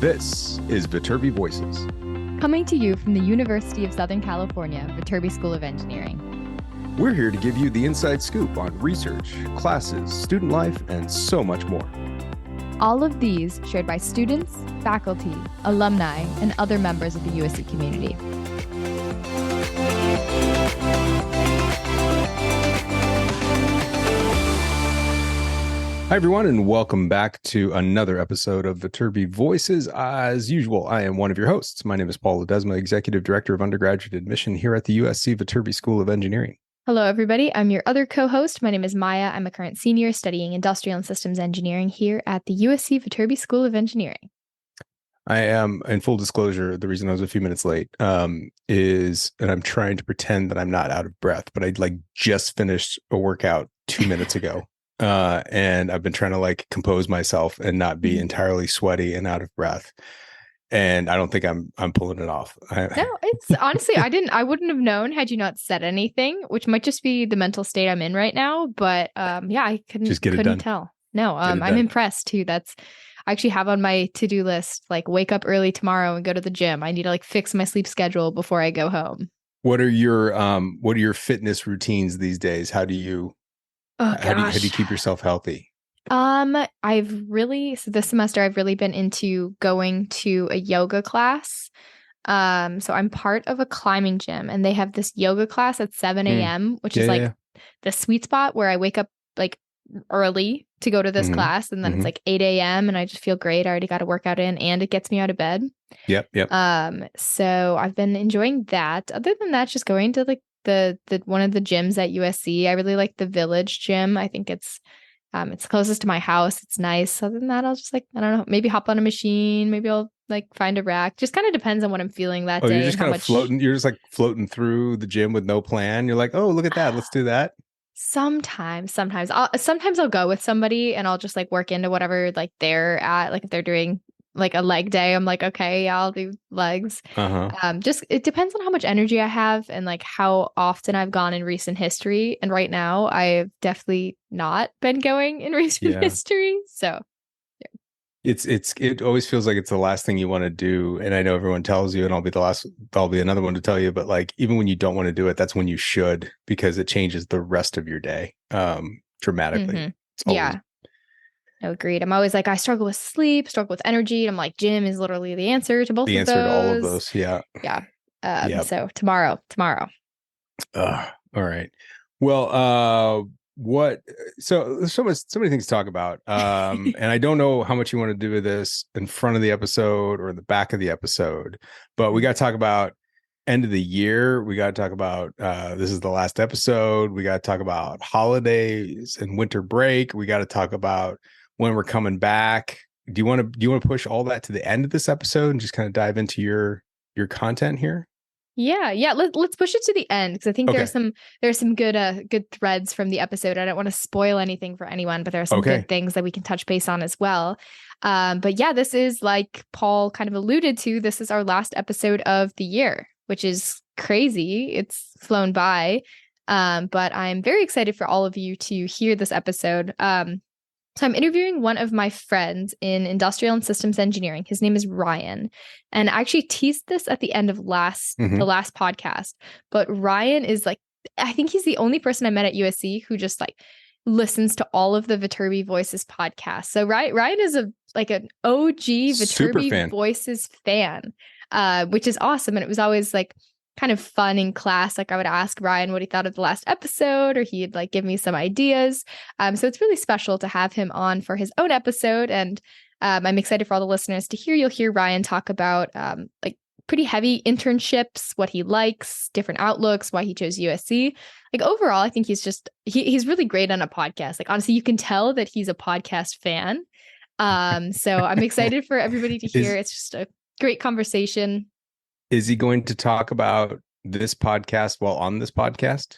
This is Viterbi Voices. Coming to you from the University of Southern California, Viterbi School of Engineering. We're here to give you the inside scoop on research, classes, student life, and so much more. All of these shared by students, faculty, alumni, and other members of the USC community. Hi, everyone, and welcome back to another episode of Viterbi Voices. As usual, I am one of your hosts. My name is Paul Ledesma, Executive Director of Undergraduate Admission here at the USC Viterbi School of Engineering. Hello, everybody. I'm your other co-host. My name is Maya. I'm a current senior studying Industrial and Systems Engineering here at the USC Viterbi School of Engineering. I am, in full disclosure, the reason I was a few minutes late is, and I'm trying to pretend that I'm not out of breath, but I just finished a workout 2 minutes ago. And I've been trying to compose myself and not be entirely sweaty and out of breath. And I don't think I'm pulling it off. No, it's honestly, I wouldn't have known had you not said anything, which might just be the mental state I'm in right now. But I couldn't tell. No, I'm impressed too. I actually have on my to-do list, wake up early tomorrow and go to the gym. I need to fix my sleep schedule before I go home. What are your fitness routines these days? How do you keep yourself healthy? This semester I've really been into going to a yoga class. So I'm part of a climbing gym and they have this yoga class at 7 a.m., which is the sweet spot where I wake up early to go to this class. And then it's 8 a.m. and I just feel great. I already got a workout in and it gets me out of bed. Yep. So I've been enjoying that. Other than that, just going to the one of the gyms at USC. I really like the Village gym. I think it's closest to my house. It's nice. Other than that, I'll just I don't know, maybe hop on a machine. Maybe I'll find a rack. Just kind of depends on what I'm feeling that day. You're just kind of floating. You're just floating through the gym with no plan. You're like, oh, look at that. Let's do that. Sometimes I'll go with somebody and I'll just work into whatever they're at. If they're doing a leg day, I'm okay, yeah, I'll do legs. Just it depends on how much energy I have and how often I've gone in recent history. And right now I've definitely not been going in recent history. So it always feels like it's the last thing you want to do. And I know everyone tells you, and I'll be another one to tell you, but even when you don't want to do it, that's when you should, because it changes the rest of your day dramatically. Agreed. I'm always I struggle with sleep, struggle with energy. And I'm gym is literally the answer to both of those. The answer to all of those. Yeah. So tomorrow. All right. Well, so many things to talk about. And I don't know how much you want to do with this in front of the episode or in the back of the episode, but we got to talk about end of the year. We got to talk about this is the last episode. We got to talk about holidays and winter break. We got to talk about when we're coming back. Do you want to push all that to the end of this episode and just kind of dive into your content here? Yeah. Let's push it to the end, because I think there's some good threads from the episode. I don't want to spoil anything for anyone, but there are some good things that we can touch base on as well. But yeah, this is, like Paul kind of alluded to, this is our last episode of the year, which is crazy. It's flown by. But I'm very excited for all of you to hear this episode. So I'm interviewing one of my friends in Industrial and Systems Engineering. His name is Ryan. And I actually teased this at the end of the last podcast. But Ryan is I think he's the only person I met at USC who just listens to all of the Viterbi Voices podcasts. So Ryan is an OG Viterbi Voices fan, which is awesome. And it was always kind of fun in class. I would ask Ryan what he thought of the last episode, or he'd give me some ideas. So it's really special to have him on for his own episode. And I'm excited for all the listeners to hear. You'll hear Ryan talk about pretty heavy internships, what he likes, different outlooks, why he chose USC. Overall, I think he's really great on a podcast. Honestly, you can tell that he's a podcast fan. So I'm excited for everybody to hear. It's just a great conversation. Is he going to talk about this podcast while on this podcast?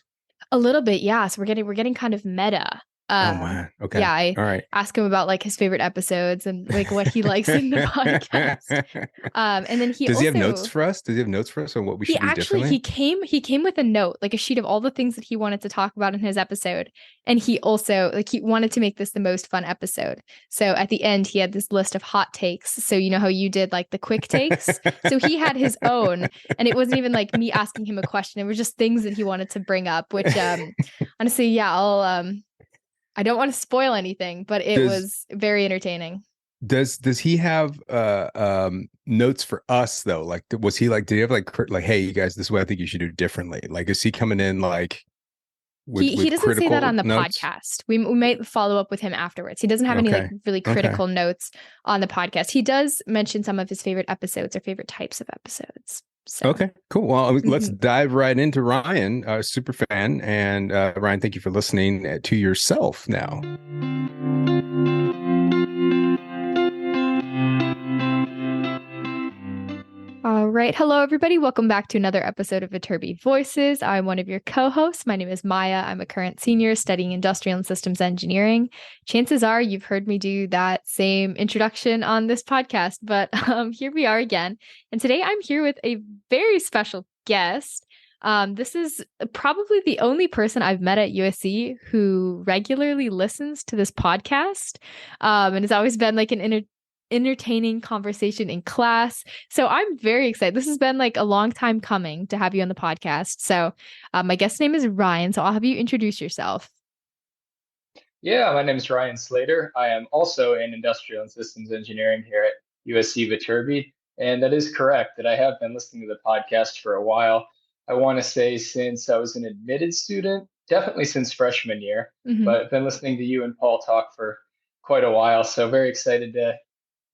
A little bit, yeah. So we're getting kind of meta. Oh man. Okay. Yeah, I All right. ask him about like his favorite episodes and like what he likes in the podcast. And then he Does he have notes also for us? Does he have notes for us on what we he should do actually differently? he came with a note, like a sheet of all the things that he wanted to talk about in his episode. And he also like he wanted to make this the most fun episode. So at the end he had this list of hot takes. So you know how you did like the quick takes? So he had his own, and it wasn't even like me asking him a question. It was just things that he wanted to bring up, which honestly, yeah, I don't want to spoil anything, but it Does was very entertaining. does he have notes for us though? Like was he like did he have like hey you guys, this is what I think you should do differently? Like is he coming in like He with doesn't say that critical on the notes? podcast. We might follow up with him afterwards. He doesn't have any like Okay. really Okay. critical notes on the podcast. He does mention some of his favorite episodes or favorite types of episodes. So, Okay, cool. Well, let's mhm. dive right into Ryan, super fan. And Ryan, thank you for listening to yourself now. All right. Hello, everybody. Welcome back to another episode of Viterbi Voices. I'm one of your co-hosts. My name is Maya. I'm a current senior studying industrial and systems engineering. Chances are you've heard me do that same introduction on this podcast, but here we are again. And today I'm here with a very special guest. This is probably the only person I've met at USC who regularly listens to this podcast. And it's always been like an entertaining conversation in class. So I'm very excited. This has been like a long time coming to have you on the podcast. So my guest name is Ryan. So I'll have you introduce yourself. Yeah, my name is Ryan Slater. I am also in industrial and systems engineering here at USC Viterbi. And that is correct that I have been listening to the podcast for a while. I want to say since I was an admitted student, definitely since freshman year, Mm-hmm. but I've been listening to you and Paul talk for quite a while. So very excited to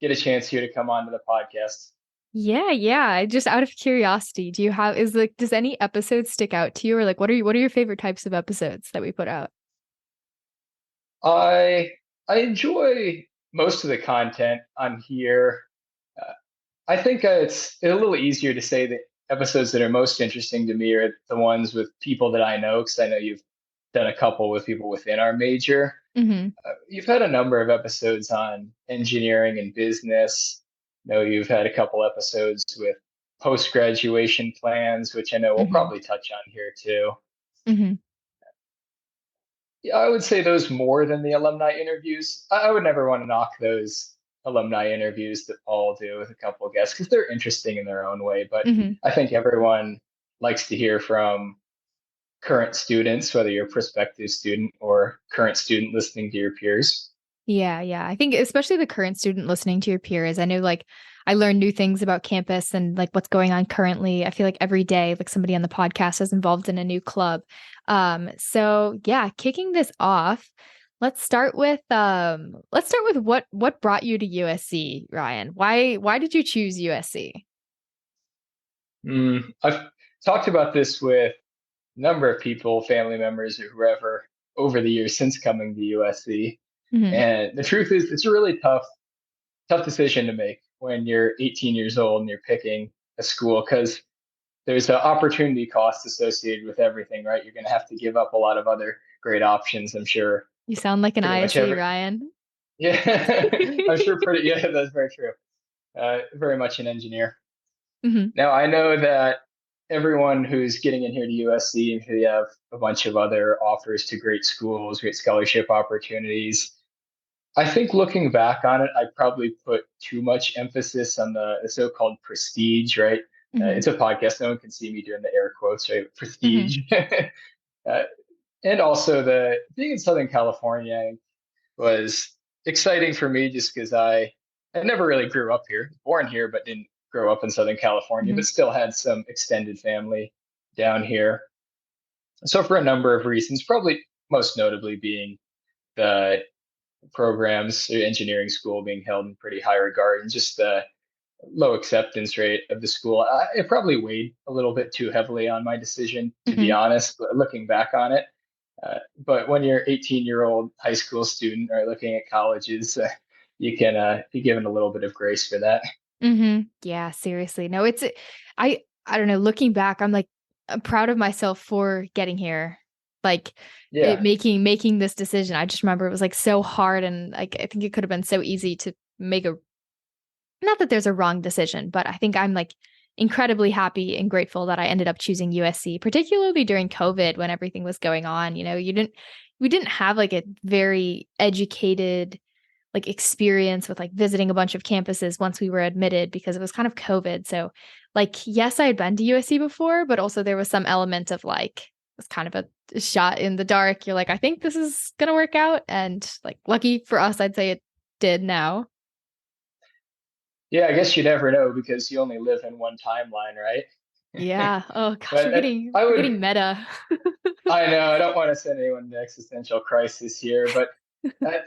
get a chance here to come on to the podcast. Yeah, yeah. Just out of curiosity, do you have is like does any episode stick out to you, or like what are your favorite types of episodes that we put out? I I enjoy most of the content on here. Uh, I think it's a little easier to say that episodes that are most interesting to me are the ones with people that I know, because I know you've done a couple with people within our major. Mm-hmm. You've had a number of episodes on engineering and business. I know you've had a couple episodes with post graduation plans, which I know we'll Mm-hmm. probably touch on here too. Mm-hmm. Yeah, I would say those more than the alumni interviews. I would never want to knock those alumni interviews that Paul do with a couple of guests because they're interesting in their own way. But Mm-hmm. I think everyone likes to hear from current students, whether you're a prospective student or current student listening to your peers. Yeah, yeah. I think especially the current student listening to your peers. I know like I learn new things about campus and like what's going on currently. I feel like every day like somebody on the podcast is involved in a new club. So yeah, kicking this off, let's start with what brought you to USC, Ryan? Why did you choose USC? I've talked about this with a number of people, family members, or whoever over the years since coming to USC. Hmm. And the truth is, it's a really tough decision to make when you're 18 years old and you're picking a school because there's an opportunity cost associated with everything, right? You're going to have to give up a lot of other great options. I'm sure You sound like an pretty much ISE, every, Ryan. yeah, I'm sure yeah, that's very true. Very much an engineer. Hmm. Now, I know that everyone who's getting in here to USC, they have a bunch of other offers to great schools, great scholarship opportunities. I think looking back on it, I probably put too much emphasis on the so-called prestige, right? Hmm. It's a podcast. No one can see me doing the air quotes, right? Hmm. Prestige. uh, and also the being in Southern California was exciting for me just because I never really grew up here, born here, but didn't grow up in Southern California, Hmm. but still had some extended family down here. So for a number of reasons, probably most notably being the programs, engineering school being held in pretty high regard, and just the low acceptance rate of the school. It probably weighed a little bit too heavily on my decision, to be Hmm. honest, but looking back on it. But when you're 18-year-old high school student or looking at colleges, you can be given a little bit of grace for that. Hmm. Yeah, seriously. No, I don't know, looking back, I'm like I'm proud of myself for getting here like Yeah. making this decision. I just remember it was like so hard, and like I think it could have been so easy to make a, not that there's a wrong decision, but I think I'm like incredibly happy and grateful that I ended up choosing USC, particularly during COVID when everything was going on. You know, we didn't have like a very educated like experience with like visiting a bunch of campuses once we were admitted because it was kind of COVID. So like, yes, I had been to USC before, but also there was some element of like, it's kind of a shot in the dark. You're like, I think this is going to work out. And like, lucky for us, I'd say it did now. Yeah, I guess you never know because you only live in one timeline, right? Yeah. Oh gosh, But I we're would, getting meta. I know, I don't want to send anyone into existential crisis here, but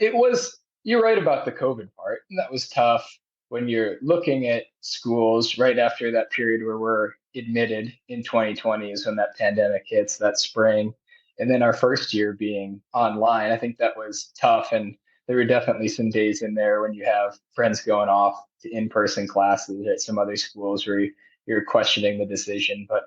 it was, you're right about the COVID part. And that was tough when you're looking at schools right after that period where we're admitted in 2020 is when that pandemic hits that spring. And then our first year being online, I think that was tough. And there were definitely some days in there when you have friends going off to in-person classes at some other schools where you're questioning the decision. But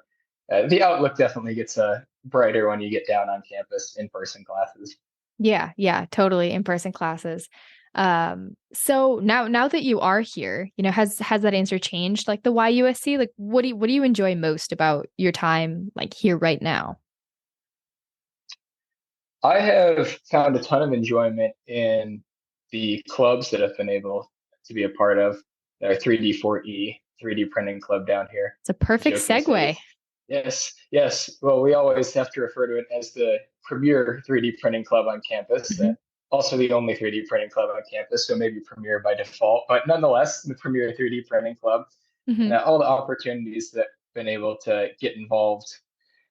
the outlook definitely gets brighter when you get down on campus in-person classes. Yeah, yeah, totally in-person classes. So now that you are here, you know, has that answer changed? Like the why USC? Like what do you enjoy most about your time like here right now? I have found a ton of enjoyment in the clubs that I've been able to be a part of. Our 3D4E 3D printing club down here. It's a perfect Joking say, segue. yes, yes. Well, we always have to refer to it as the premier 3D printing club on campus. Hmm. Also, the only 3D printing club on campus, so maybe premier by default, but nonetheless, the premier 3D printing club. And Hmm. all the opportunities that I've been able to get involved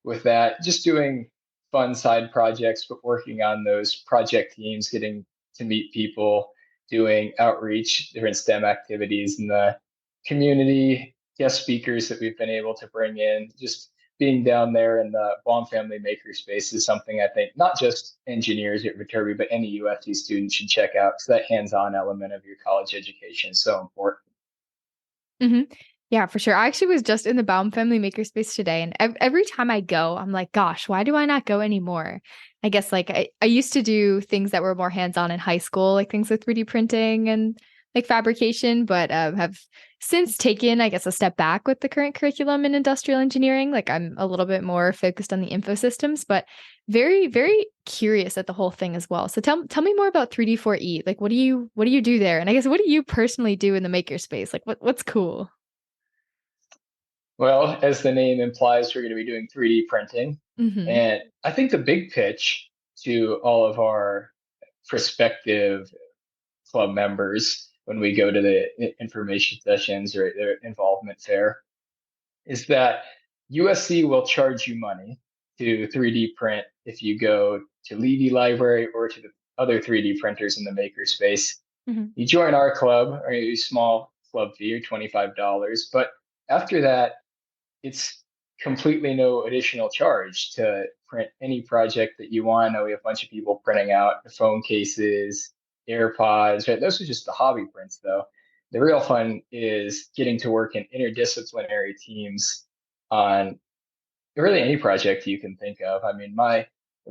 with that, just doing fun side projects, but working on those project teams, getting to meet people, doing outreach, different STEM activities in the community, guest speakers that we've been able to bring in, just being down there in the Baum Family Makerspace is something I think not just engineers at Viterbi, but any USC student should check out because that hands-on element of your college education is so important. Hmm. Yeah, for sure. I actually was just in the Baum Family Makerspace today, and every time I go, I'm like, gosh, why do I not go anymore? I guess like I used to do things that were more hands-on in high school, like things with 3D printing and like fabrication, but have since taken, I guess, a step back with the current curriculum in industrial engineering. Like I'm a little bit more focused on the info systems, but very, very curious at the whole thing as well. So tell me more about 3D4E. Like what do you do there? And I guess what do you personally do in the makerspace? Like what's cool? Well, as the name implies, we're going to be doing 3D printing. Hmm. And I think the big pitch to all of our prospective club members when we go to the information sessions or their involvement fair is that USC will charge you money to 3D print if you go to Levy Library or to the other 3D printers in the makerspace. Hmm. You join our club or a small club fee or $25. But after that, it's completely no additional charge to print any project that you want. I know we have a bunch of people printing out the phone cases, AirPods, right? Those are just the hobby prints, though. The real fun is getting to work in interdisciplinary teams on really any project you can think of. I mean, my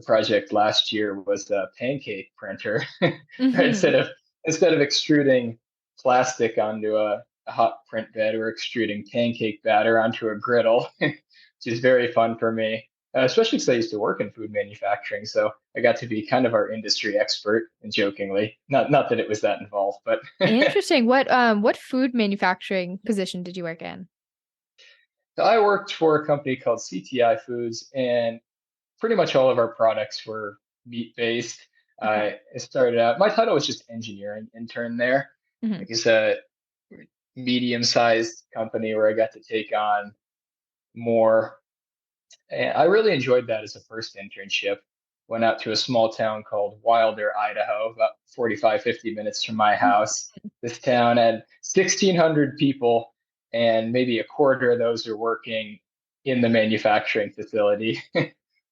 project last year was a pancake printer. Right? Hmm. Instead of extruding plastic onto a hot print bed, we're extruding pancake batter onto a griddle, which is very fun for me. Especially because I used to work in food manufacturing, so I got to be kind of our industry expert. And jokingly, not that it was that involved, but Interesting. What food manufacturing position did you work in? so I worked for a company called CTI Foods, and pretty much all of our products were meat based. Okay. I started out, my title was just engineering intern there. Hmm. Like it's a medium sized company where I got to take on more. And I really enjoyed that as a first internship. Went out to a small town called Wilder, Idaho, about 45, 50 minutes from my house. This town had 1,600 people, and maybe a quarter of those are working in the manufacturing facility. But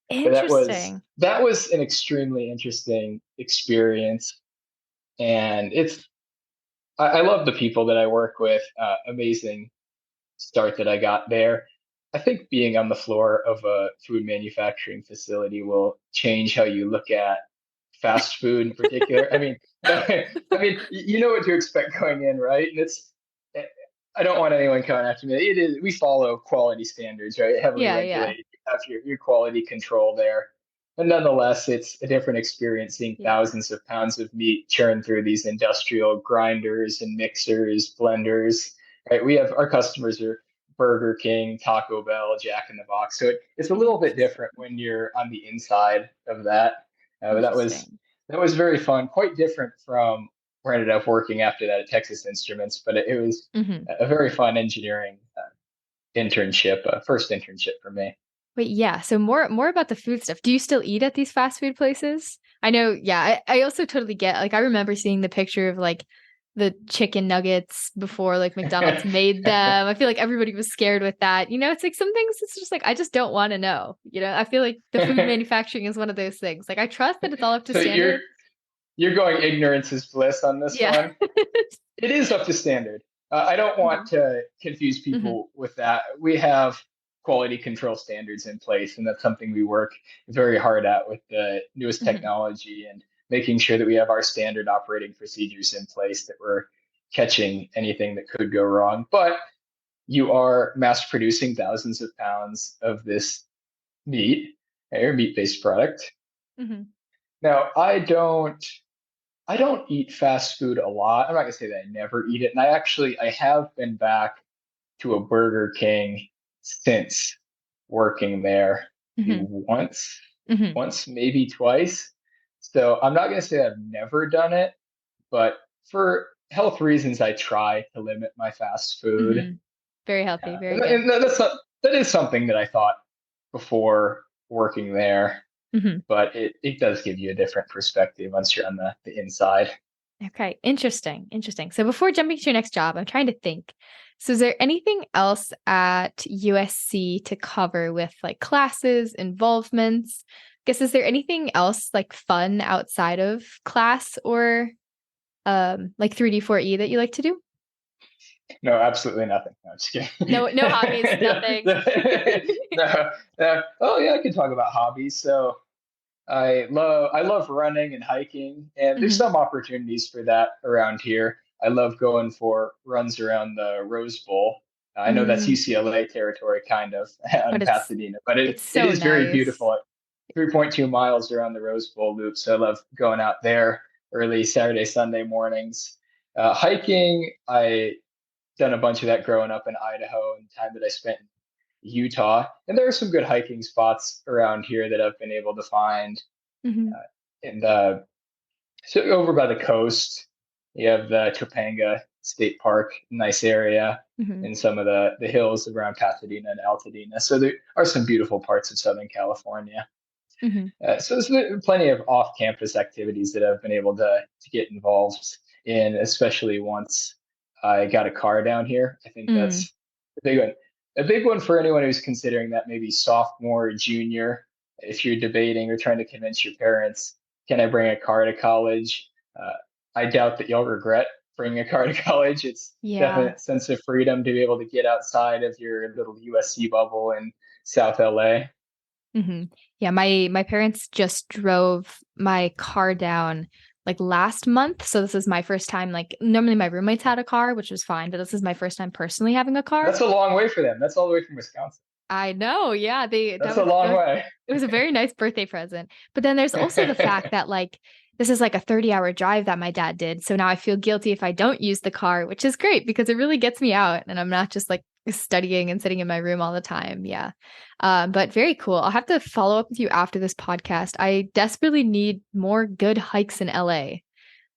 Interesting. that was an extremely interesting experience, and I love the people that I work with. Amazing start that I got there. I think being on the floor of a food manufacturing facility will change how you look at fast food in particular. I mean, you know what to expect going in, right? And eh, I don't want anyone coming after me. It is, we follow quality standards, right? Heavily Yeah, yeah. regulated. You have your quality control there. And nonetheless, it's a different experience seeing Yeah. thousands of pounds of meat churn through these industrial grinders and mixers, blenders, right? We have our customers are Burger King, Taco Bell, Jack in the Box. So it's a little bit different when you're on the inside of that. Interesting. That was very fun, quite different from where I ended up working after that at Texas Instruments, but it was Mm-hmm. a very fun engineering internship, first internship for me. Wait, yeah. So more about the food stuff. Do you still eat at these fast food places? I know, yeah. I also totally get, like, I remember seeing the picture of like the chicken nuggets before like McDonald's made them. I feel like everybody was scared with that. You know, it's like some things it's just like I just don't want to know. You know, I feel like the food manufacturing is one of those things. Like I trust that it's all up to So standard. you're going ignorance is bliss on this Yeah. one. It is up to standard. I don't want Mhm. to confuse Mhm. people with that. We have quality control standards in place, and that's something we work very hard at with the newest Mhm. technology and making sure that we have our standard operating procedures in place that we're catching anything that could go wrong. But you are mass producing thousands of pounds of this meat or meat-based product. Mhm. Now, I don't eat fast food a lot. I'm not gonna say that I never eat it, and I have been back to a Burger King since working there maybe Mhm. Mhm. once maybe twice. So I'm not gonna say I've never done it, but for health reasons, I try to limit my fast food. Mhm. Very healthy, very good. And that is something that I thought before working there, Mhm. but it does give you a different perspective once you're on the inside. Okay, interesting. Interesting. So before jumping to your next job, I'm trying to think. So is there anything else at USC to cover with like classes, involvements? Guess is there anything else like fun outside of class or like 3D 4E that you like to do? No, absolutely nothing. No, I'm just kidding. No, no hobbies, nothing. No, no. Oh yeah, I can talk about hobbies. So I love running and hiking, and there's Hmm. some opportunities for that around here. I love going for runs around the Rose Bowl. I know that's Mm, UCLA territory, kind of, but in Pasadena, but it's it so is very nice. beautiful. 3.2 miles around the Rose Bowl loop, so I love going out there early Saturday, Sunday mornings. Hiking, I done a bunch of that growing up in Idaho and time that I spent in Utah. And there are some good hiking spots around here that I've been able to find. Hmm. In the So over by the coast, you have the Topanga State Park, nice area, Hmm. and some of the hills around Pasadena and Altadena. So there are some beautiful parts of Southern California. Hmm. So there's plenty of off-campus activities that I've been able to get involved in, especially once I got a car down here. I think Mm. that's a big one. A big one for anyone who's considering that maybe sophomore or junior, if you're debating or trying to convince your parents, can I bring a car to college? Uh, I doubt that you'll regret bringing a car to college. It's Yeah. definite sense of freedom to be able to get outside of your little USC bubble in South LA. Hmm. Yeah, my parents just drove my car down like last month. So this is my first time. Like normally my roommates had a car, which was fine, but this is my first time personally having a car. That's a long way for them. That's all the way from Wisconsin. I know. Yeah, they That's a long way. it was a very nice birthday present. But then there's also the fact that like this is like a 30-hour drive that my dad did. So now I feel guilty if I don't use the car, which is great because it really gets me out and I'm not just like studying and sitting in my room all the time. Yeah. But very cool. I'll have to follow up with you after this podcast. I desperately need more good hikes in LA.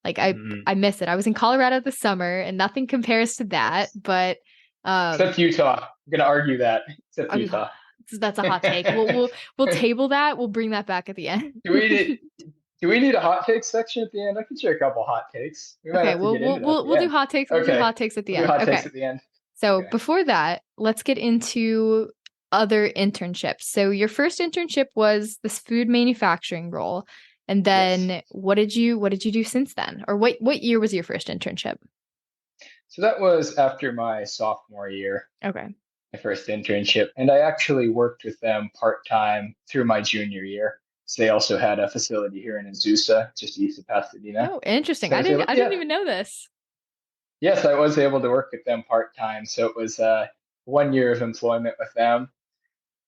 Like Mhm. I miss it. I was in Colorado this summer and nothing compares to that, but um Except Utah. I'm gonna argue that. Except um, Utah. that's a hot take. We'll table that. We'll bring that back at the end. do we need do we need a hot take section at the end? I can share a couple hot takes. We might Okay, have to get into that at the we'll do end. hot takes. We'll do Okay. hot takes at the We'll do end. hot takes Okay. at the end. So Okay. before that, let's get into other internships. So your first internship was this food manufacturing role. And Yes. then what did you do since then? Or what year was your first internship? So that was after my sophomore year. Okay. my first internship. And I actually worked with them part-time through my junior year. So they also had a facility here in Azusa, just east of Pasadena. Oh, interesting. So I was able, I didn't even know this. yes, I was able to work with them part-time. So it was 1 year of employment with them.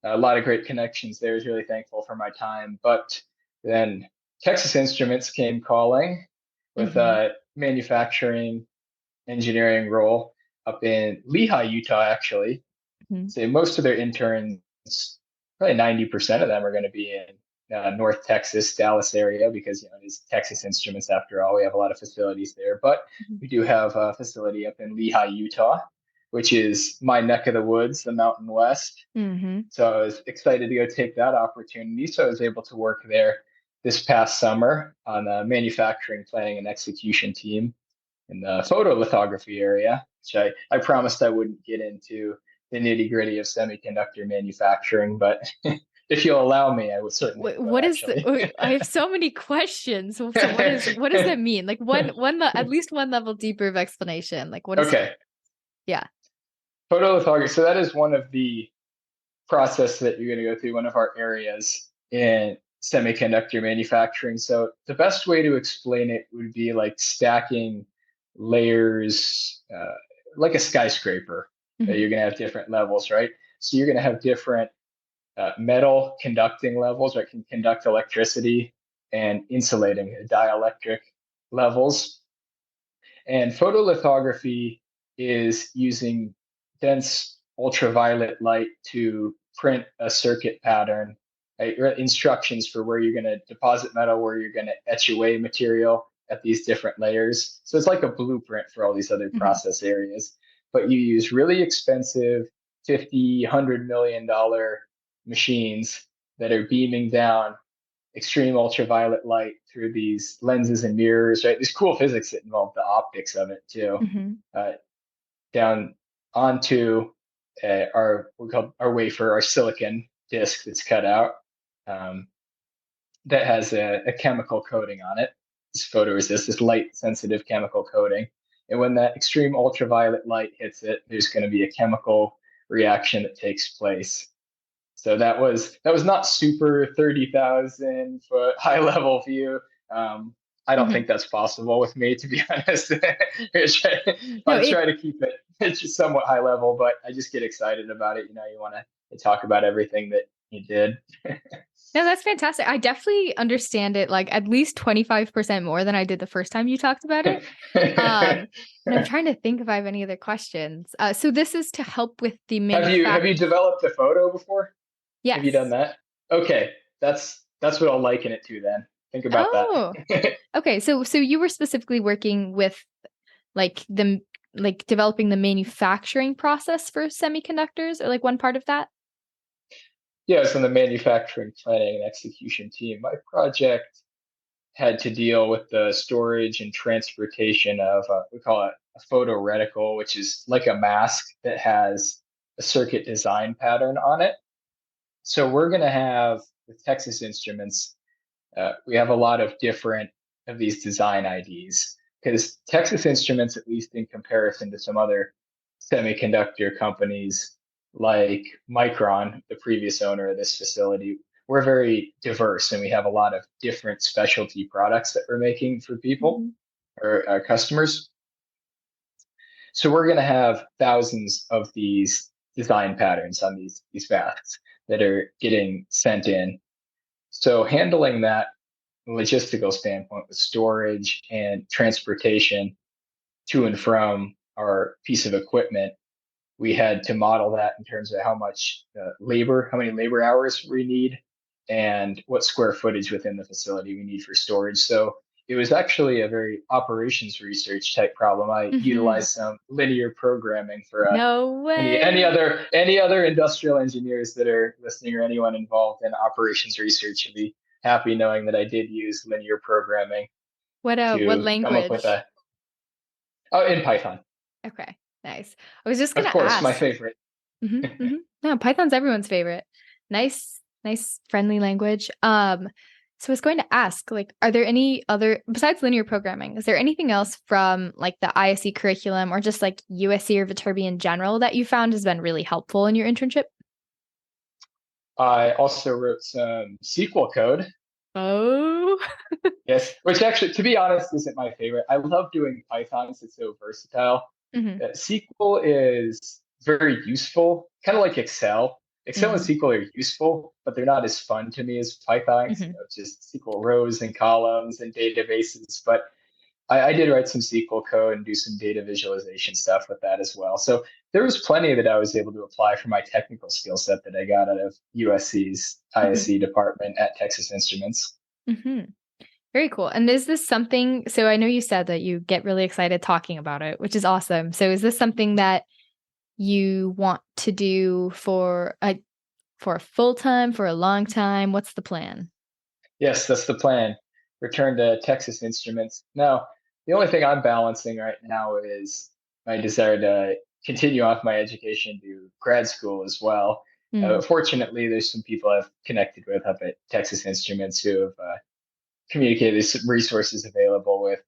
A lot of great connections there. I was really thankful for my time. But then Texas Instruments came calling with a manufacturing engineering role up in Lehigh, Utah, actually. So most of their interns, probably 90% of them are going to be in North Texas, Dallas area, because it is Texas Instruments after all. We have a lot of facilities there, but we do have a facility up in Lehigh, Utah, which is my neck of the woods, the Mountain West. So I was excited to go take that opportunity. So I was able to work there this past summer on the manufacturing planning and execution team in the photolithography area, which I promised I wouldn't get into the nitty gritty of semiconductor manufacturing, but if you'll allow me, I would certainly. What is I have so many questions. So what does that mean? Like at least one level deeper of explanation. Like what is okay? Yeah. Photolithography. So that is one of the process that you're going to go through, one of our areas in semiconductor manufacturing. So the best way to explain it would be like stacking layers, like a skyscraper. You're going to have different levels, right? So you're going to have different metal conducting levels, right? Can conduct electricity, and insulating dielectric levels. And photolithography is using dense ultraviolet light to print a circuit pattern, right? Instructions for where you're going to deposit metal, where you're going to etch away material at these different layers. So it's like a blueprint for all these other process areas. But you use really expensive $50-100 million machines that are beaming down extreme ultraviolet light through these lenses and mirrors, right? There's cool physics that involve the optics of it too. Down onto our wafer, our silicon disk that's cut out, that has a chemical coating on it. This photoresist, this light sensitive chemical coating. And when that extreme ultraviolet light hits it, there's going to be a chemical reaction that takes place. So that was not super 30,000 foot high level view. I don't think that's possible with me, to be honest. I try to keep it it's just somewhat high level, but I just get excited about it. You want to talk about everything that you did. No, that's fantastic. I definitely understand it like at least 25% more than I did the first time you talked about it. And I'm trying to think if I have any other questions. So this is to help with the Have you developed a photo before? Yes. Have you done that? Okay. That's what I'll liken it to then. Think about that. Okay. So you were specifically working with developing the manufacturing process for semiconductors, or like one part of that? Yes, in the manufacturing planning and execution team, my project had to deal with the storage and transportation of we call it a photoreticle, which is like a mask that has a circuit design pattern on it. So we're going to have with Texas Instruments, we have a lot of different of these design IDs, because Texas Instruments, at least in comparison to some other semiconductor companies like Micron, the previous owner of this facility, we're very diverse and we have a lot of different specialty products that we're making for people or our customers. So we're going to have thousands of these design patterns on these masks that are getting sent in. So handling that logistical standpoint with storage and transportation to and from our piece of equipment, we had to model that in terms of how much how many labor hours we need, and what square footage within the facility we need for storage. So it was actually a very operations research type problem. I utilized some linear programming for no way. Any other industrial engineers that are listening, or anyone involved in operations research, should be happy knowing that I did use linear programming. What language? Come up with in Python. Okay, nice. I was just gonna ask. Of course, my favorite. No, Python's everyone's favorite. Nice, friendly language. So I was going to ask, like, are there any other, besides linear programming, is there anything else from like the ISE curriculum or just like USC or Viterbi in general that you found has been really helpful in your internship? I also wrote some SQL code. Oh. Yes, which actually, to be honest, isn't my favorite. I love doing Python because it's so versatile. Mm-hmm. SQL is very useful, kind of like Excel. Excel and Mm-hmm. SQL are useful, but they're not as fun to me as Python. 'Cause, Mm-hmm. just SQL rows and columns and databases. But I did write some SQL code and do some data visualization stuff with that as well. So there was plenty that I was able to apply for my technical skill set that I got out of USC's ISE department at Texas Instruments. Mm-hmm. Very cool. And is this something, so I know you said that you get really excited talking about it, which is awesome. So is this something that you want to do for a full time, for a long time? What's the plan? Yes, that's the plan. Return to Texas Instruments. Now, the only thing I'm balancing right now is my desire to continue off my education to grad school as well. Mm. Fortunately, there's some people I've connected with up at Texas Instruments who have communicated some resources available with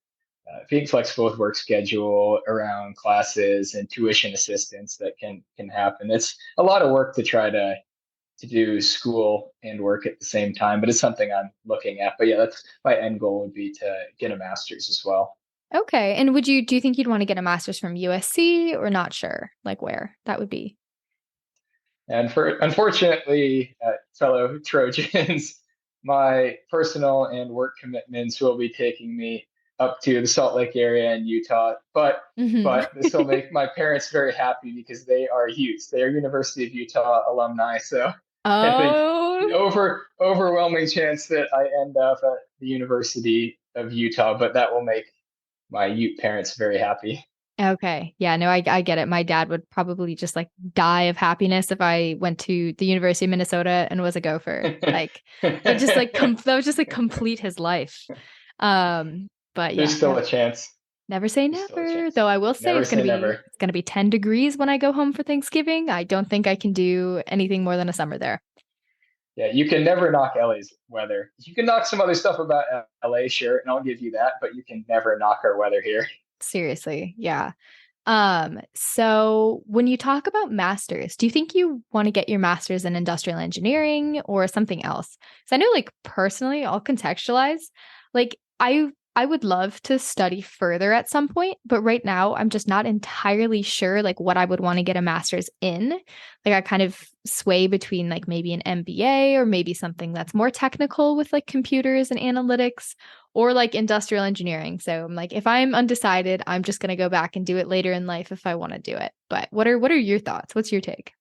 being flexible with work schedule around classes and tuition assistance that can happen. It's a lot of work to try to do school and work at the same time, but it's something I'm looking at. But yeah, that's my end goal would be to get a master's as well. Okay. And do you think you'd want to get a master's from USC or not sure like where that would be? And for unfortunately, fellow Trojans, my personal and work commitments will be taking me up to the Salt Lake area in Utah. Hmm. But this will make my parents very happy because they are Utes. They are University of Utah alumni. So I think Oh, overwhelming chance that I end up at the University of Utah, but that will make my Ute parents very happy. okay. Yeah, no, I get it. My dad would probably just like die of happiness if I went to the University of Minnesota and was a gopher. Like that would just like complete his life. But There's yeah, still no, a chance. never say There's still a never. chance. Though I will say Never say never. it's gonna be 10 degrees when I go home for Thanksgiving. I don't think I can do anything more than a summer there. Yeah, you can never knock LA's weather. You can knock some other stuff about LA, sure, and I'll give you that, but you can never knock our weather here. Seriously. Yeah. So when you talk about masters, do you think you want to get your master's in industrial engineering or something else? So I know like personally, I'll contextualize. Like I would love to study further at some point, but right now I'm just not entirely sure like what I would want to get a master's in. Like I kind of sway between like maybe an MBA or maybe something that's more technical with like computers and analytics or like industrial engineering. So I'm like, if I'm undecided, I'm just going to go back and do it later in life if I want to do it. But what are your thoughts? What's your take?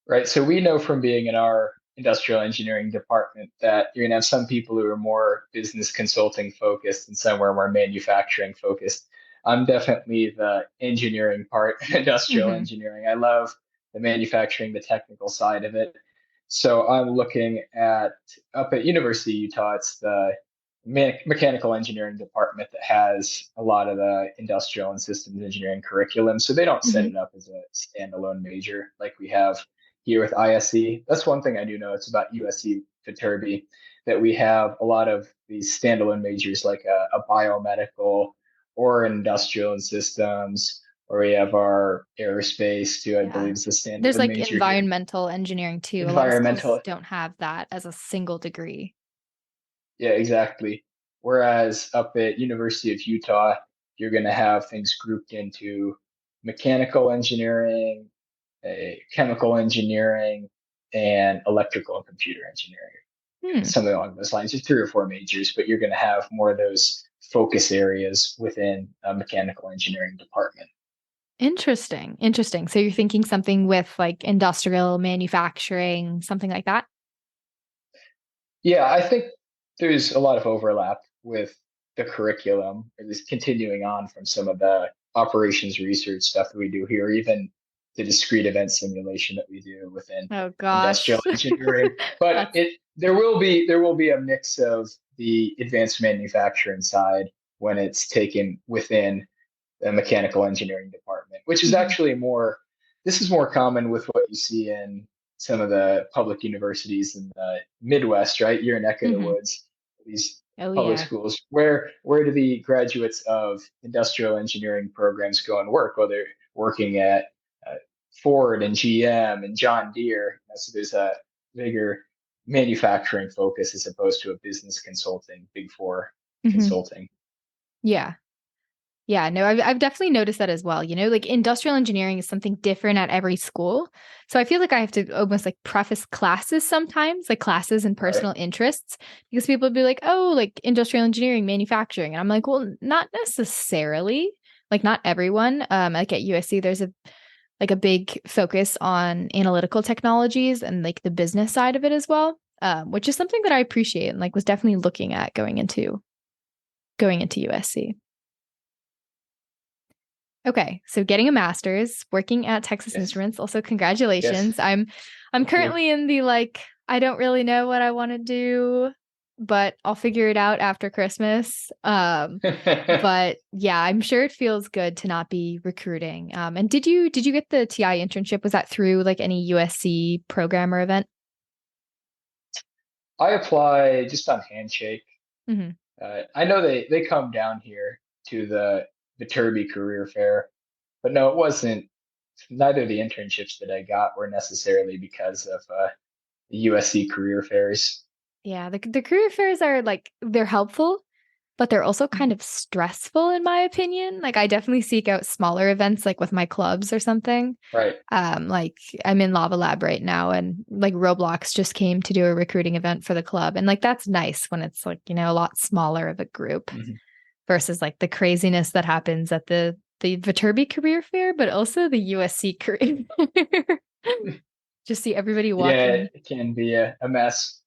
Right. So we know from being in our industrial engineering department that you're going to have some people who are more business consulting focused and some are more manufacturing focused. I'm definitely the engineering part, industrial Hmm. engineering. I love the manufacturing, the technical side of it. So I'm looking at up at University of Utah, it's the mechanical engineering department that has a lot of the industrial and systems engineering curriculum. So they don't set Hmm. it up as a standalone major like we have here with ISE. That's one thing I do know. It's about USC Viterbi that we have a lot of these standalone majors like a biomedical or industrial and systems, or we have our aerospace too, I Yeah. believe is a There's standalone like major here. environmental engineering too. A lot of schools Environmental. don't have that as a single degree. Yeah, exactly. Whereas up at University of Utah, you're going to have things grouped into mechanical engineering, chemical engineering, and electrical and computer engineering. Hmm. Something along those lines. Just 3 or 4 majors, but you're going to have more of those focus areas within a mechanical engineering department. Interesting. Interesting. So you're thinking something with like industrial manufacturing, something like that? Yeah, I think there's a lot of overlap with the curriculum, at least continuing on from some of the operations research stuff that we do here, even the discrete event simulation that we do within Oh industrial gosh. engineering. But That's it there will be a mix of the advanced manufacturing side when it's taken within the mechanical engineering department, which is Mhm. actually more this is more common with what you see in some of the public universities in the Midwest, right? Your neck of the woods, these Oh public yeah. schools. Where do the graduates of industrial engineering programs go and work? Well, they're working at uh, Ford and GM and John Deere. So there's a bigger manufacturing focus as opposed to a business consulting, big four consulting. Yeah. Yeah, no, I've definitely noticed that as well. You know, like industrial engineering is something different at every school. So I feel like I have to almost like preface classes sometimes, like classes and personal interests, because people would be like, oh, like industrial engineering, manufacturing. And I'm like, well, not necessarily. Like not everyone. Like at USC, there's a big focus on analytical technologies and like the business side of it as well, which is something that I appreciate and like was definitely looking at going into USC. Okay, so getting a master's, working at Texas Instruments, also congratulations. Yes. I'm currently in the like, I don't really know what I want to do, but I'll figure it out after Christmas. But yeah, I'm sure it feels good to not be recruiting. And did you get the TI internship? Was that through like any USC program or event? I apply just on Handshake. Mm-hmm. I know they come down here to the Viterbi career fair, but no, it wasn't. Neither of the internships that I got were necessarily because of the USC career fairs. Yeah, the career fairs are like they're helpful, but they're also kind of stressful in my opinion. Like I definitely seek out smaller events like with my clubs or something. Right. Like I'm in Lava Lab right now and like Roblox just came to do a recruiting event for the club. And like that's nice when it's like, you know, a lot smaller of a group versus like the craziness that happens at the Viterbi career fair, but also the USC career fair. Just see everybody Yeah, walking. it can be a mess.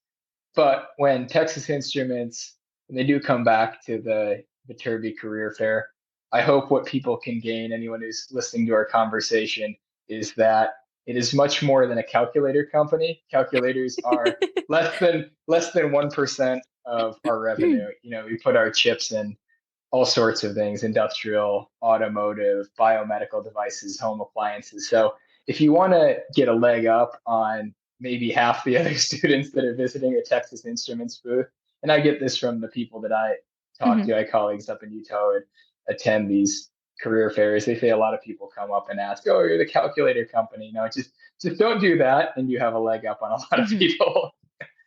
But when Texas Instruments, when they do come back to the Viterbi Career Fair, I hope what people can gain, anyone who's listening to our conversation, is that it is much more than a calculator company. Calculators are less than 1% of our revenue. You know, we put our chips in all sorts of things: industrial, automotive, biomedical devices, home appliances. So if you want to get a leg up on maybe half the other students that are visiting a Texas Instruments booth, and I get this from the people that I talk to, my colleagues up in Utah and attend these career fairs. They say a lot of people come up and ask, "Oh, you're the calculator company." No, just don't do that, and you have a leg up on a lot of people.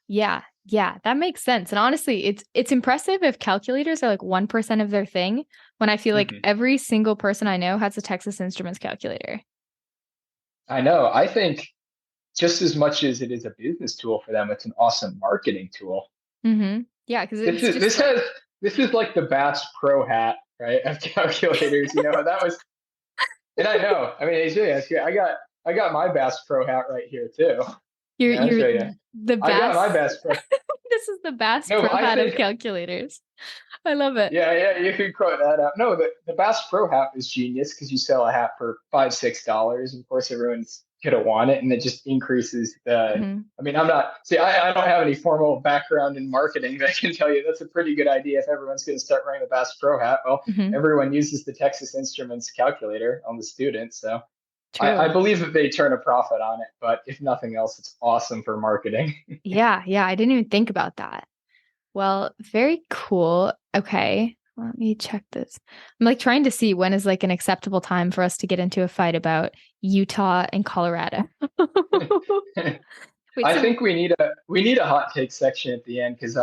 Yeah. Yeah, that makes sense. And honestly, it's impressive if calculators are like 1% of their thing when I feel like every single person I know has a Texas Instruments calculator. I know. I think just as much as it is a business tool for them, it's an awesome marketing tool. Yeah, because it's just this is like the Bass Pro hat, right? Of calculators. You know, that was, and I know. I mean, I got my Bass Pro hat right here too. You're I'll show you. the I got my Bass. Bass Pro. This is the Bass No, Pro I hat of think calculators. I love it. yeah, you can quote that out. No, the Bass Pro hat was genius because you sell a hat for $5-6. Of course, everyone's gonna want it, and it just increases the. I mean, I don't have any formal background in marketing, but I can tell you that's a pretty good idea if everyone's going to start wearing a Bass Pro hat. Well, everyone uses the Texas Instruments calculator on the student, so I believe that they turn a profit on it. But if nothing else, it's awesome for marketing. Yeah, I didn't even think about that. Well, very cool. Okay, let me check this. I'm like trying to see when is like an acceptable time for us to get into a fight about Utah and Colorado. Wait, I think we need a hot take section at the end because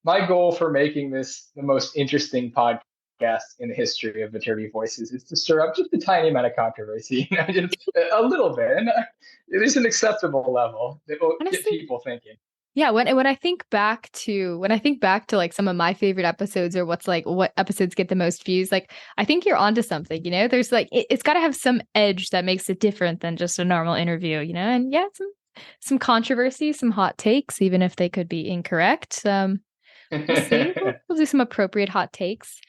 my goal for making this the most interesting podcast in the history of Viterbi Voices is to stir up just a tiny amount of controversy, you know, just a little bit. And it is an acceptable level that will get people thinking. Yeah, when I think back to like some of my favorite episodes or what episodes get the most views, like I think you're onto something, you know? There's like it's got to have some edge that makes it different than just a normal interview, you know? And yeah, some controversy, some hot takes, even if they could be incorrect. We'll see. We'll do some appropriate hot takes.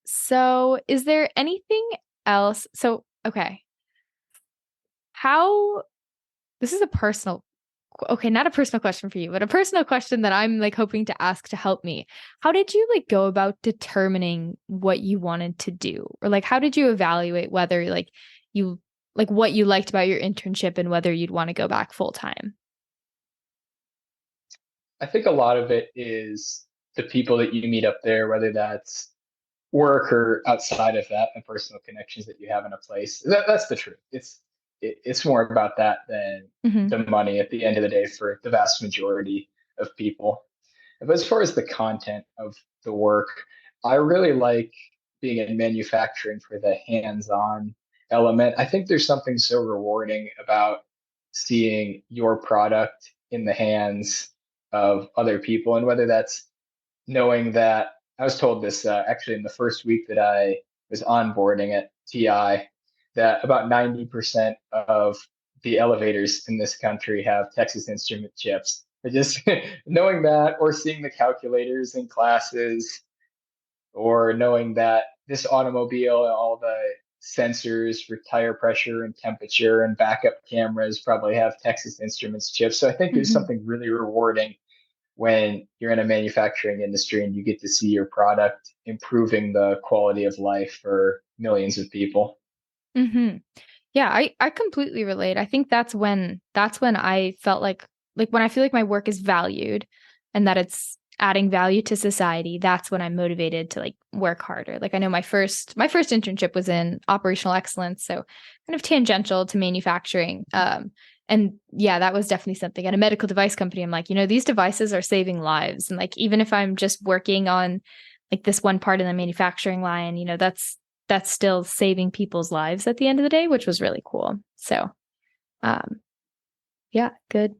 So is there anything else? So, okay. This is not a personal question for you, but a personal question that I'm like hoping to ask to help me. How did you like go about determining what you wanted to do? Or like, how did you evaluate whether like you like what you liked about your internship and whether you'd want to go back full time? I think a lot of it is the people that you meet up there, whether that's work or outside of that, and personal connections that you have in a place. That's the truth. It's more about that than Mm-hmm. the money at the end of the day for the vast majority of people. But as far as the content of the work, I really like being in manufacturing for the hands-on element. I think there's something so rewarding about seeing your product in the hands of other people, and whether that's knowing that I was told this actually in the first week that I was onboarding at TI, that about 90% of the elevators in this country have Texas Instrument chips. But just knowing that, or seeing the calculators in classes, or knowing that this automobile and all the sensors for tire pressure and temperature and backup cameras probably have Texas Instruments chips. So I think there's Mm-hmm. something really rewarding when you're in a manufacturing industry and you get to see your product improving the quality of life for millions of people. Mm-hmm. Yeah, I completely relate. I think that's when I felt like when I feel like my work is valued and that it's adding value to society, that's when I'm motivated to like work harder. Like I know my first internship was in operational excellence, so kind of tangential to manufacturing. And yeah, that was definitely something. At a medical device company, I'm like, these devices are saving lives. And like even if I'm just working on like this one part in the manufacturing line, that's still saving people's lives at the end of the day, which was really cool. So, um, yeah, good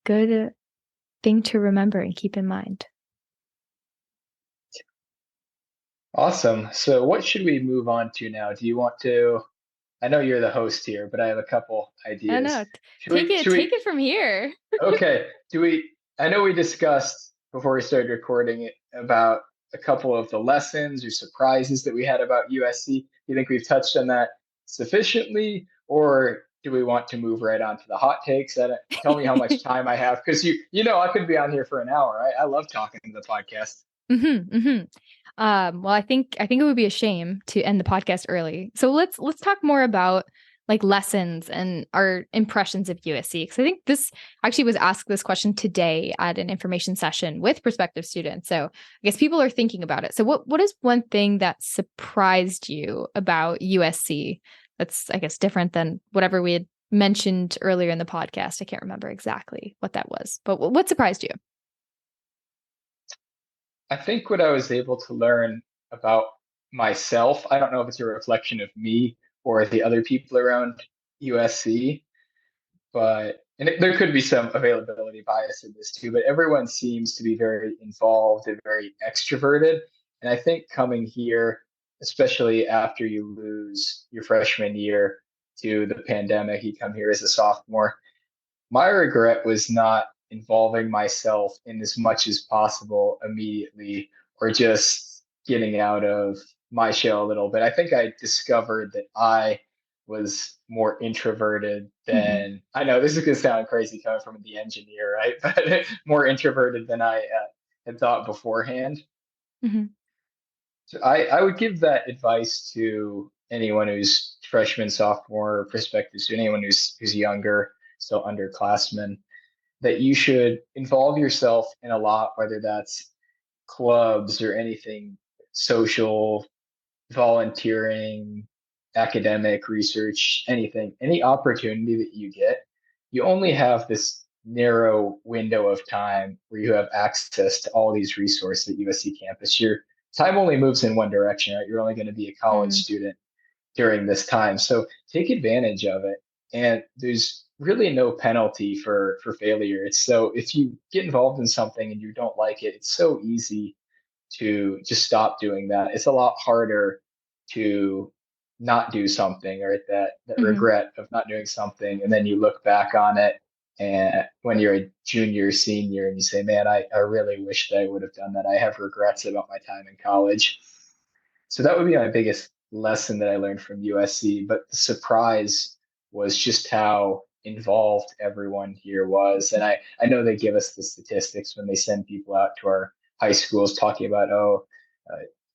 thing to remember and keep in mind. Awesome. So what should we move on to now? Do you want to, I know you're the host here, but I have a couple I don't know. ideas. Should Take we, it, should take we, it from here. okay. I know we discussed before we started recording it about a couple of the lessons or surprises that we had about USC. Do you think we've touched on that sufficiently, or do we want to move right on to the hot takes? Tell me how much time I have, because I could be on here for an hour. I love talking to the podcast. Mm-hmm, mm-hmm. Well, I think it would be a shame to end the podcast early. So let's talk more about like lessons and our impressions of USC. Because I think this actually was asked this question today at an information session with prospective students. So I guess people are thinking about it. So what is one thing that surprised you about USC that's, I guess, different than whatever we had mentioned earlier in the podcast? I can't remember exactly what that was, but what surprised you? I think what I was able to learn about myself, I don't know if it's a reflection of me or the other people around USC, there could be some availability bias in this too, but everyone seems to be very involved and very extroverted. And I think coming here, especially after you lose your freshman year to the pandemic, you come here as a sophomore. My regret was not involving myself in as much as possible immediately, or just getting out of my shell a little bit. I think I discovered that I was more introverted Mm-hmm. than, I know this is going to sound crazy coming from the engineer, right? But more introverted than I had thought beforehand. Mm-hmm. So I would give that advice to anyone who's freshman, sophomore, or prospective student, anyone who's younger, still underclassmen, that you should involve yourself in a lot, whether that's clubs or anything social, volunteering, academic research, anything, any opportunity that you get. You only have this narrow window of time where you have access to all these resources at USC campus. Your time only moves in one direction, right? You're only going to be a college student during this time. So take advantage of it. And there's really no penalty for failure. It's so if you get involved in something and you don't like it, it's so easy to just stop doing that. It's a lot harder to not do something, or that Mm-hmm. regret of not doing something. And then you look back on it and when you're a junior, senior, and you say, man, I really wish that I would have done that. I have regrets about my time in college. So that would be my biggest lesson that I learned from USC. But the surprise was just how involved everyone here was. And I know they give us the statistics when they send people out to our high schools talking about,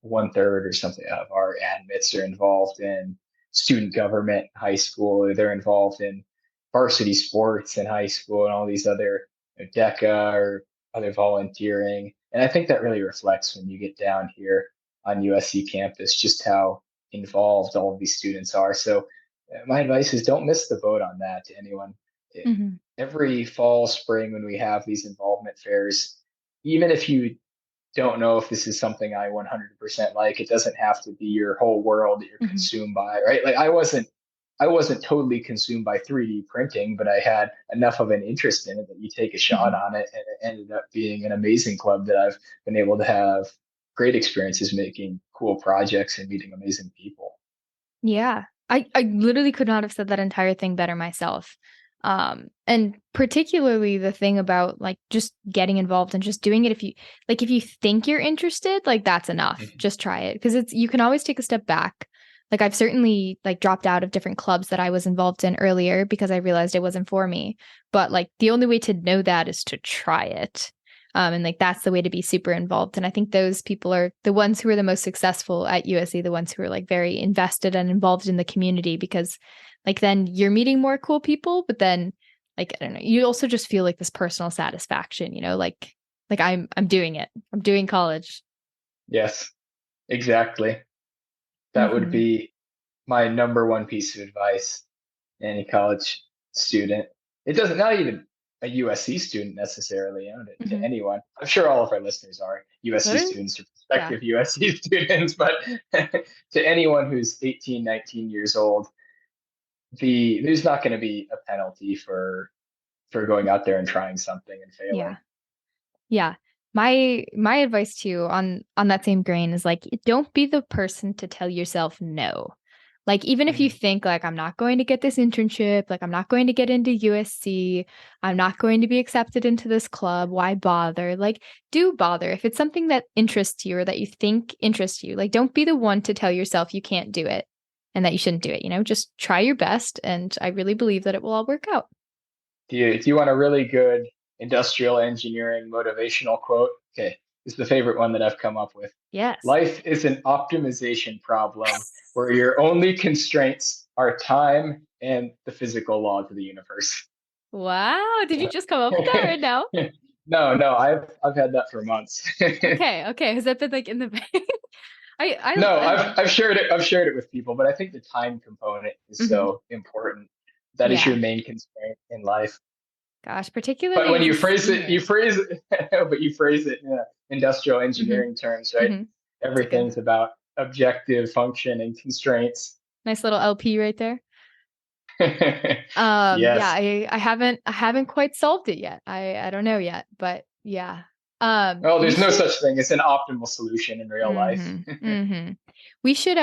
1/3 or something of our admits are involved in student government in high school, or they're involved in varsity sports in high school and all these other DECA or other volunteering. And I think that really reflects when you get down here on USC campus just how involved all of these students are. So my advice is don't miss the boat on that to anyone. Mm-hmm. Every fall, spring, when we have these involvement fairs, even if you don't know if this is something I 100% like, it doesn't have to be your whole world that you're Mm-hmm. consumed by, right? Like I wasn't totally consumed by 3D printing, but I had enough of an interest in it that you take a shot on it, and it ended up being an amazing club that I've been able to have great experiences making cool projects and meeting amazing people. Yeah. I literally could not have said that entire thing better myself. And particularly the thing about like just getting involved and just doing it if you think you're interested, like that's enough. Mm-hmm. Just try it, because you can always take a step back. Like I've certainly like dropped out of different clubs that I was involved in earlier because I realized it wasn't for me. But like the only way to know that is to try it. And like that's the way to be super involved. And I think those people are the ones who are the most successful at USC, the ones who are like very invested and involved in the community, because like then you're meeting more cool people, but then like I don't know, you also just feel like this personal satisfaction, like I'm doing it. I'm doing college. Yes, exactly. That would be my number one piece of advice to any college student. It doesn't, not even a USC student necessarily, to anyone. I'm sure all of our listeners are USC students or prospective USC students, but to anyone who's 18, 19 years old, there's not going to be a penalty for going out there and trying something and failing. Yeah. My advice too on that same grain is like, don't be the person to tell yourself no. Like, even if you think like, I'm not going to get this internship, like I'm not going to get into USC, I'm not going to be accepted into this club, why bother? Like, do bother. If it's something that interests you or that you think interests you, like don't be the one to tell yourself you can't do it and that you shouldn't do it, just try your best. And I really believe that it will all work out. Do you want a really good industrial engineering motivational quote? Okay, this is the favorite one that I've come up with. Yes. Life is an optimization problem where your only constraints are time and the physical laws of the universe. Wow. Did you just come up with that right now? No, I've had that for months. Okay. Has that been like in the I've shared it with people, but I think the time component is so important. That is your main constraint in life. Gosh, particularly. But when you phrase it in industrial engineering terms, right? Everything's about objective function and constraints. Nice little LP right there. Yes. Yeah, I haven't quite solved it yet. I don't know yet, but yeah. Well, there's no such thing as an optimal solution in real life. We should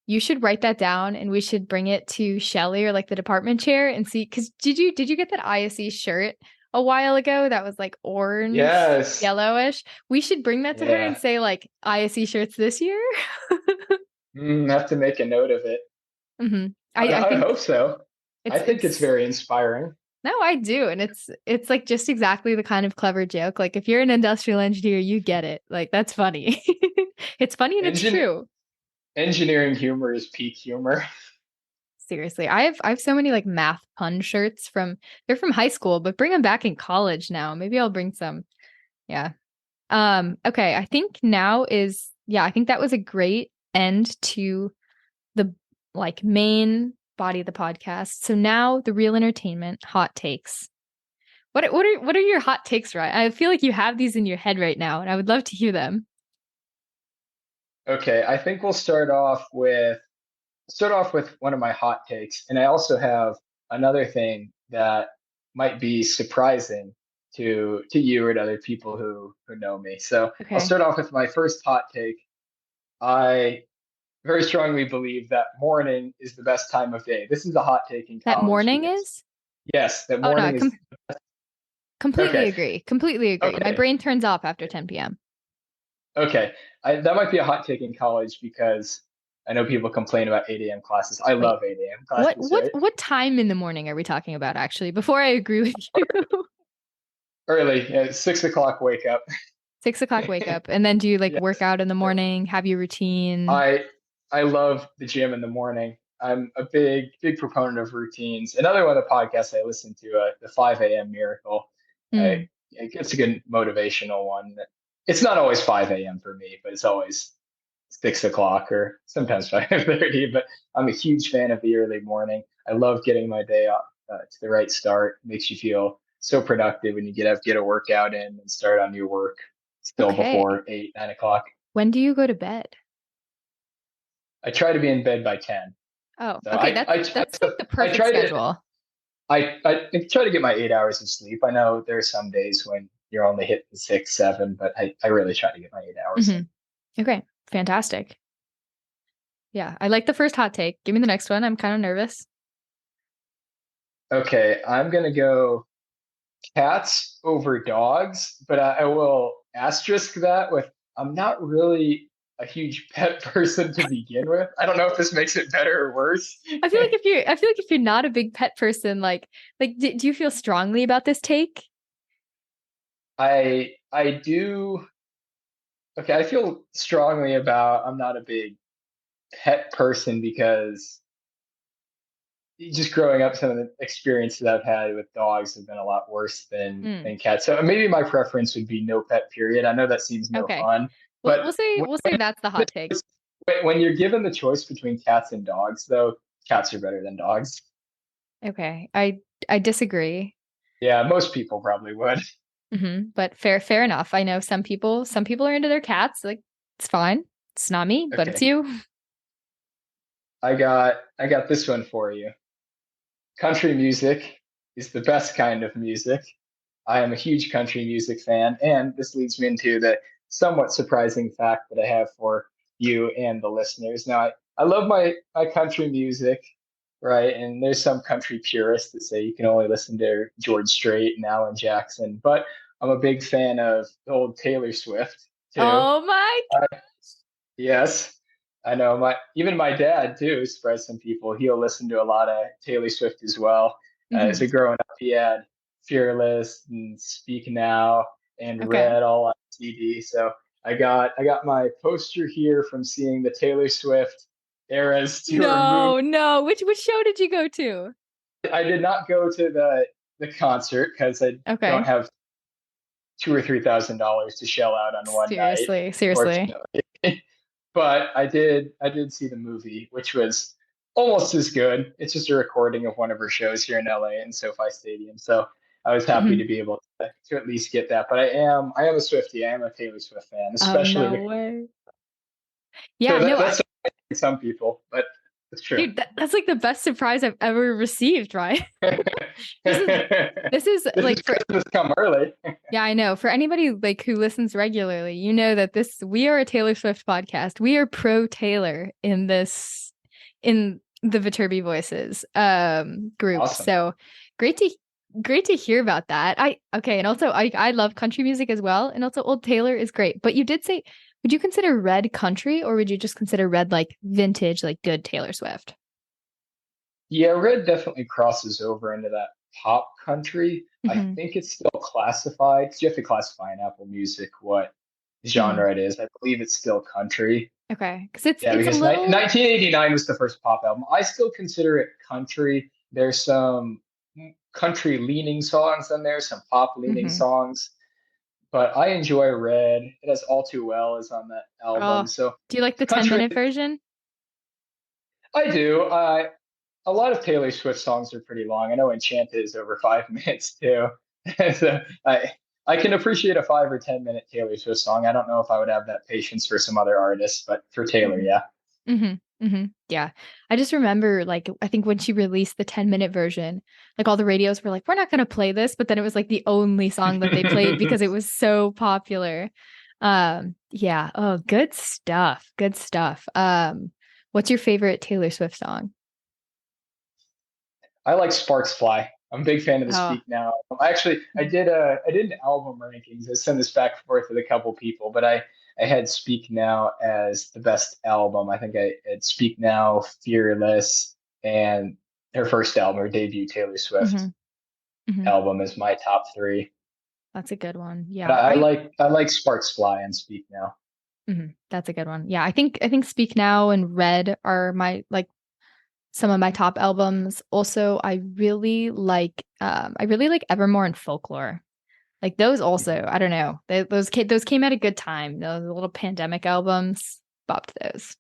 you should write that down and we should bring it to Shelly or like the department chair and see, because did you get that ISE shirt a while ago that was like orange, yellowish? We should bring that to her and say like ISE shirts this year. Have to make a note of it. I hope so. I think it's very inspiring. No, I do. And it's like just exactly the kind of clever joke. Like if you're an industrial engineer, you get it. Like that's funny. It's funny and it's true. Engineering humor is peak humor. Seriously. I have so many like math pun shirts they're from high school, but bring them back in college now. Maybe I'll bring some. Yeah. Okay. I think I think that was a great end to the like main body of the podcast. So now the real entertainment, hot takes. What are your hot takes, Ryan? I feel like you have these in your head right now, and I would love to hear them. Okay, I think we'll start off with one of my hot takes, and I also have another thing that might be surprising to you or to other people who know me. So I'll start off with my first hot take. I very strongly believe that morning is the best time of day. This is a hot take in college. That morning is? Yes, that morning is. Completely agree. Completely agree. Okay. My brain turns off after 10 p.m. Okay. That might be a hot take in college because I know people complain about 8 a.m. classes. I love 8 a.m. classes. What time in the morning are we talking about, actually, before I agree with you? Early, 6 o'clock wake up. 6 o'clock wake up. And then do you like work out in the morning, have your routine? I love the gym in the morning. I'm a big proponent of routines. Another one of the podcasts I listen to, the 5 a.m. Miracle. Mm. It's a good motivational one. It's not always 5 a.m. for me, but it's always 6 o'clock or sometimes 5:30. But I'm a huge fan of the early morning. I love getting my day off to the right start. It makes you feel so productive when you get up, get a workout in, and start on your work still Okay. before 8, 9 o'clock. When do you go to bed? I try to be in bed by 10. Oh, So okay. That's like the I perfect try to schedule. I try to get my 8 hours of sleep. I know there are some days when you're only hitting 6, 7, but I really try to get my 8 hours in. Okay. Fantastic. Yeah. I like the first hot take. Give me the next one. I'm kind of nervous. Okay, I'm gonna go cats over dogs, but I will asterisk that with I'm not really a huge pet person to begin with. I don't know if this makes it better or worse. I feel like if you're not a big pet person, do you feel strongly about this take? I do. Okay, I feel strongly about I'm not a big pet person because just growing up, some of the experiences I've had with dogs have been a lot worse Mm, than cats. So maybe my preference would be no pet. Period. I know that seems no okay. fun, We'll but we'll say that's the hot take. when you're given the choice between cats and dogs, though, cats are better than dogs. Okay. I disagree. Yeah, most people probably would. But fair enough. I know some people are into their cats. Like it's fine. It's not me, but it's Okay, you. I got this one for you. Country music is the best kind of music. I am a huge country music fan, and this leads me into the somewhat surprising fact that I have for you and the listeners. Now, I love my country music, right? And there's some country purists that say you can only listen to George Strait and Alan Jackson, but I'm a big fan of the old Taylor Swift too. Oh my. Yes, I know. My dad too. Surprised some people. He'll listen to a lot of Taylor Swift as well. So Mhm. growing up, he had Fearless and Speak Now and Okay. Red all on CD. So I got my poster here from seeing the Taylor Swift Eras tour movie. No. Which show did you go to? I did not go to the concert because I don't Okay. have $2,000 or $3,000 to shell out on one night, Seriously. unfortunately. But I did see the movie, which was almost as good. It's just a recording of one of her shows here in LA in SoFi Stadium. So I was happy to Mhm. be able to at least get that. But I am a Swiftie. I am a Taylor Swift fan, Oh especially no way. so Yeah, that no, that's some people, but it's true. dude, that's like the best surprise I've ever received, right? This is this is This is like for Christmas come early. yeah, I know. For anybody like who listens regularly, you know that we are a Taylor Swift podcast. We are pro Taylor in the Viterbi Voices group. Awesome. So great to hear about that. And also I love country music as well. And also old Taylor is great. But you did say, would you consider Red country or would you just consider Red like vintage, like good Taylor Swift? Yeah, Red definitely crosses over into that pop country. I Hmm. think it's still classified because you have to classify in Apple Music what Hmm. genre it is. I believe it's still country. Okay. Because Yeah, it's a because little 1989 was the first pop album. I still consider it country. There's some country leaning songs on there, some pop leaning mhm. songs, but I enjoy Red. It has All Too Well is on that Oh, album. So do you like the country, 10-minute version? I do. A lot of Taylor Swift songs are pretty long. I know Enchanted is over 5 minutes too. So I can appreciate a 5 or 10 minute Taylor Swift song. I don't know if I would have that patience for some other artists, but for Taylor, yeah. Yeah. I just remember like I think when she released the 10-minute version, like all the radios were like, we're not gonna play this, but then it was like the only song that they played because it was so popular. Yeah. Oh, good stuff. Good stuff. What's your favorite Taylor Swift song? I like Sparks Fly. I'm a big fan of the Oh. Speak Now. Actually, I did an album rankings. I sent this back and forth with a couple people, but I had Speak Now as the best album. I think I had Speak Now, Fearless, and her first album, her debut Taylor Swift Hmm. Hmm. album is my top three. That's a good one. But Yeah. I like Sparks Fly and Speak Now. That's a good one. Yeah, I think Speak Now and Red are my some of my top albums. Also, I really like Evermore and Folklore. Like those also, I don't know. Those came at a good time. Those little pandemic albums, bopped those.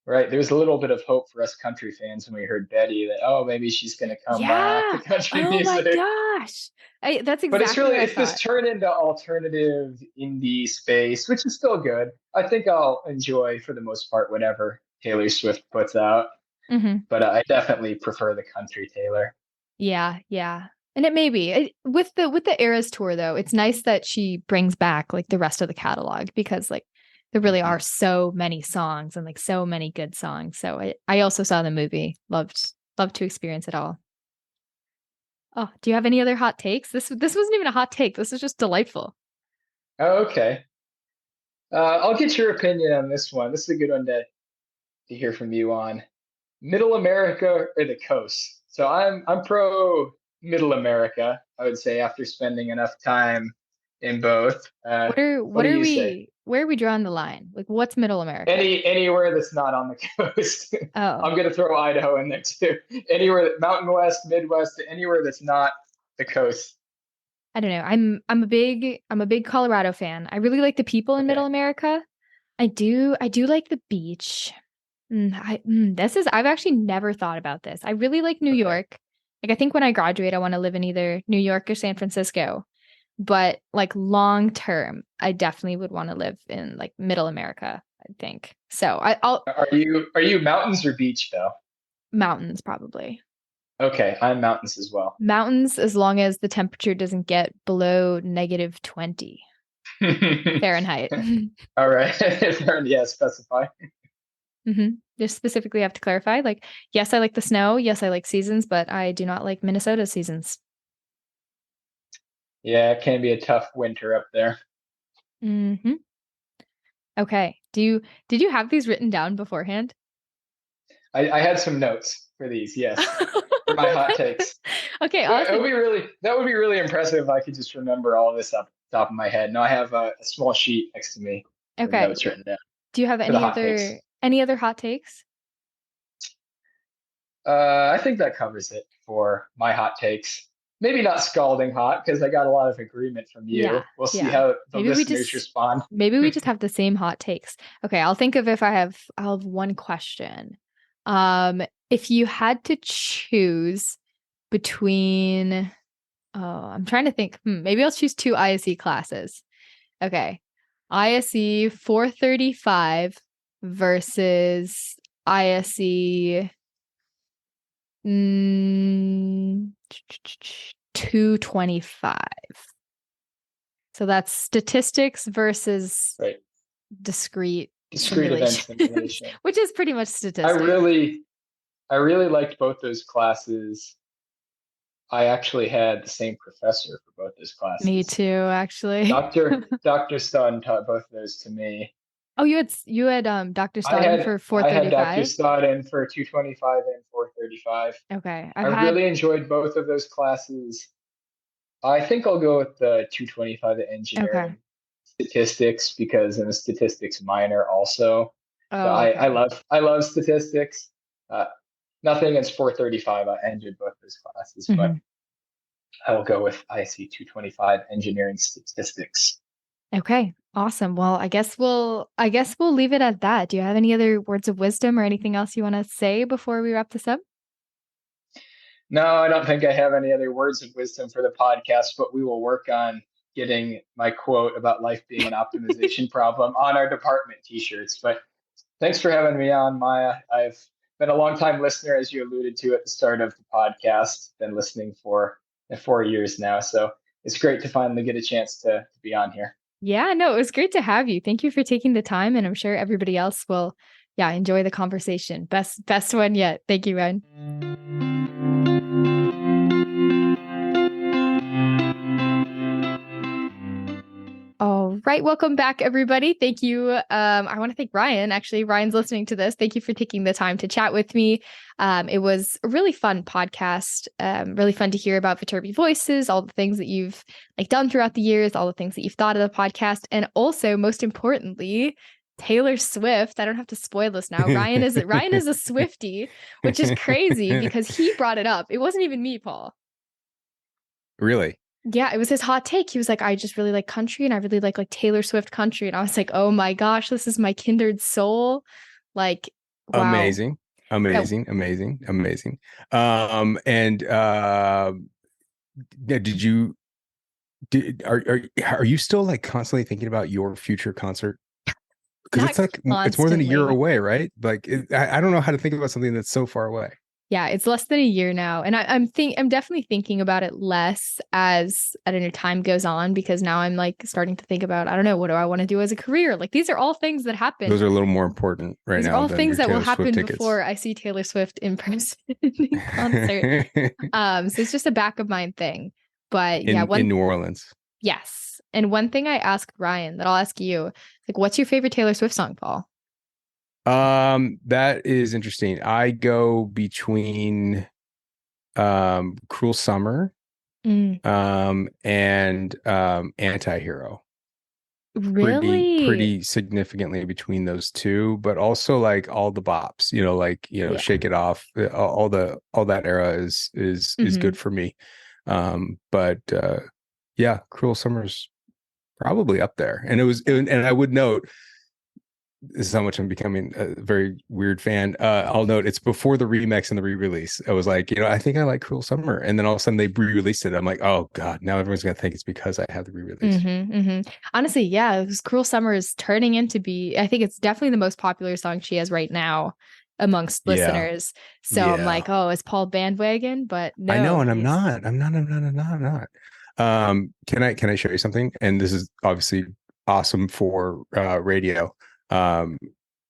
Right. There was a little bit of hope for us country fans when we heard Betty that, oh, maybe she's going to come back to Yeah. country Oh my music. gosh. That's But it's exactly what I this thought. turn into alternative indie space, which is still good. I think I'll enjoy for the most part whatever Taylor Swift puts out. But I definitely prefer the country Taylor. Yeah, yeah. And it may be with the Eras tour though. It's nice that she brings back like the rest of the catalog because like there really are so many songs and like so many good songs. So I also saw the movie. Loved to experience it all. Oh, do you have any other hot takes? This wasn't even a hot take. This is just delightful. Oh, okay. I'll get your opinion on this one. This is a good one to hear from you on. Middle America or the coast. So I'm pro Middle America, I would say, after spending enough time in both. What do you say? Where are we drawing the line? Like what's Middle America? Anywhere that's not on the coast. Oh. I'm gonna throw Idaho in there too. Anywhere Mountain West, Midwest, anywhere that's not the coast. I don't know. I'm a big Colorado fan. I really like the people in Middle America. I do like the beach. I've actually never thought about this. I really like New York. Like I think when I graduate, I want to live in either New York or San Francisco. But like long term, I definitely would want to live in like Middle America, I think. So I'll Are you mountains or beach though? Mountains probably. Okay, I'm mountains as well. Mountains as long as the temperature doesn't get below -20 Fahrenheit. All right. Yeah, specify. Just specifically have to clarify. Like, yes, I like the snow. Yes, I like seasons, but I do not like Minnesota seasons. Yeah, it can be a tough winter up there. Okay. Did you have these written down beforehand? I had some notes for these, yes. For my hot takes. Okay, that would be really impressive if I could just remember all this up the top of my head. No, I have a small sheet next to me. Okay. Notes written down. Do you have any other hot takes? I think that covers it for my hot takes. Maybe not scalding hot because I got a lot of agreement from you. Yeah, we'll see how the listeners respond. Maybe we just have the same hot takes. Okay, I'll think of I'll have one question. If you had to choose between I'm trying to think. Maybe I'll choose 2 ISE classes. Okay. ISE 435 versus ISE 225. So that's statistics versus discrete event simulation, which is pretty much statistics. I really liked both those classes. I actually had the same professor for both those classes. Me too, actually. Dr. Stodden taught both of those to me. Oh, you had Dr. Stodden for 435? I had Dr. Stodden for 225 and 435. Okay. I really enjoyed both of those classes. I think I'll go with the 225 engineering statistics because I'm a statistics minor also. So I love statistics. Nothing against 435. I enjoyed both those classes, but I will go with ISE 225 engineering statistics. Okay, awesome. Well, I guess we'll leave it at that. Do you have any other words of wisdom or anything else you want to say before we wrap this up? No, I don't think I have any other words of wisdom for the podcast, but we will work on getting my quote about life being an optimization problem on our department t-shirts. But thanks for having me on, Maya. I've been a long-time listener, as you alluded to at the start of the podcast. Been listening for 4 years now. So it's great to finally get a chance to be on here. Yeah, no, it was great to have you. Thank you for taking the time. And I'm sure everybody else will, enjoy the conversation. Best one yet. Thank you, Ryan. All right. Right. Welcome back, everybody. Thank you. I want to thank Ryan. Actually, Ryan's listening to this. Thank you for taking the time to chat with me. It was a really fun podcast. Really fun to hear about Viterbi Voices, all the things that you've done throughout the years, all the things that you've thought of the podcast, and also, most importantly, Taylor Swift. I don't have to spoil this now. Ryan is a Swiftie, which is crazy because he brought it up. It wasn't even me, Paul. Really? Yeah, it was his hot take. He was like, I just really like country and I really like Taylor Swift country. And I was like, oh my gosh, this is my kindred soul. Like, wow. Amazing. Are you still like constantly thinking about your future concert? Because it's more than a year away, right? Like I don't know how to think about something that's so far away. Yeah, it's less than a year now. And I'm definitely thinking about it less as I don't know, time goes on, because now I'm starting to think about, I don't know, what do I want to do as a career? Like, these are all things that happen. Those are a little more important right now. These are all things that will happen before I see Taylor Swift in person in concert. So it's just a back of mind thing. But in New Orleans. Yes. And one thing I asked Ryan that I'll ask you, what's your favorite Taylor Swift song, Paul? That is interesting. I go between Cruel Summer and Anti-Hero. Really? Pretty significantly between those two, but also all the bops, Shake It Off, all that era is good for me. But Cruel Summer's probably up there. And and I would note, this is how much I'm becoming a very weird fan. I'll note it's before the remix and the re-release. I was like, I think I like Cruel Summer. And then all of a sudden they re-released it. I'm like, oh God, now everyone's going to think it's because I have the re-release. Honestly, yeah, Cruel Summer is turning into I think it's definitely the most popular song she has right now amongst listeners. So I'm like, oh, is Paul bandwagon? But no. I know, and I'm not. Can I show you something? And this is obviously awesome for radio.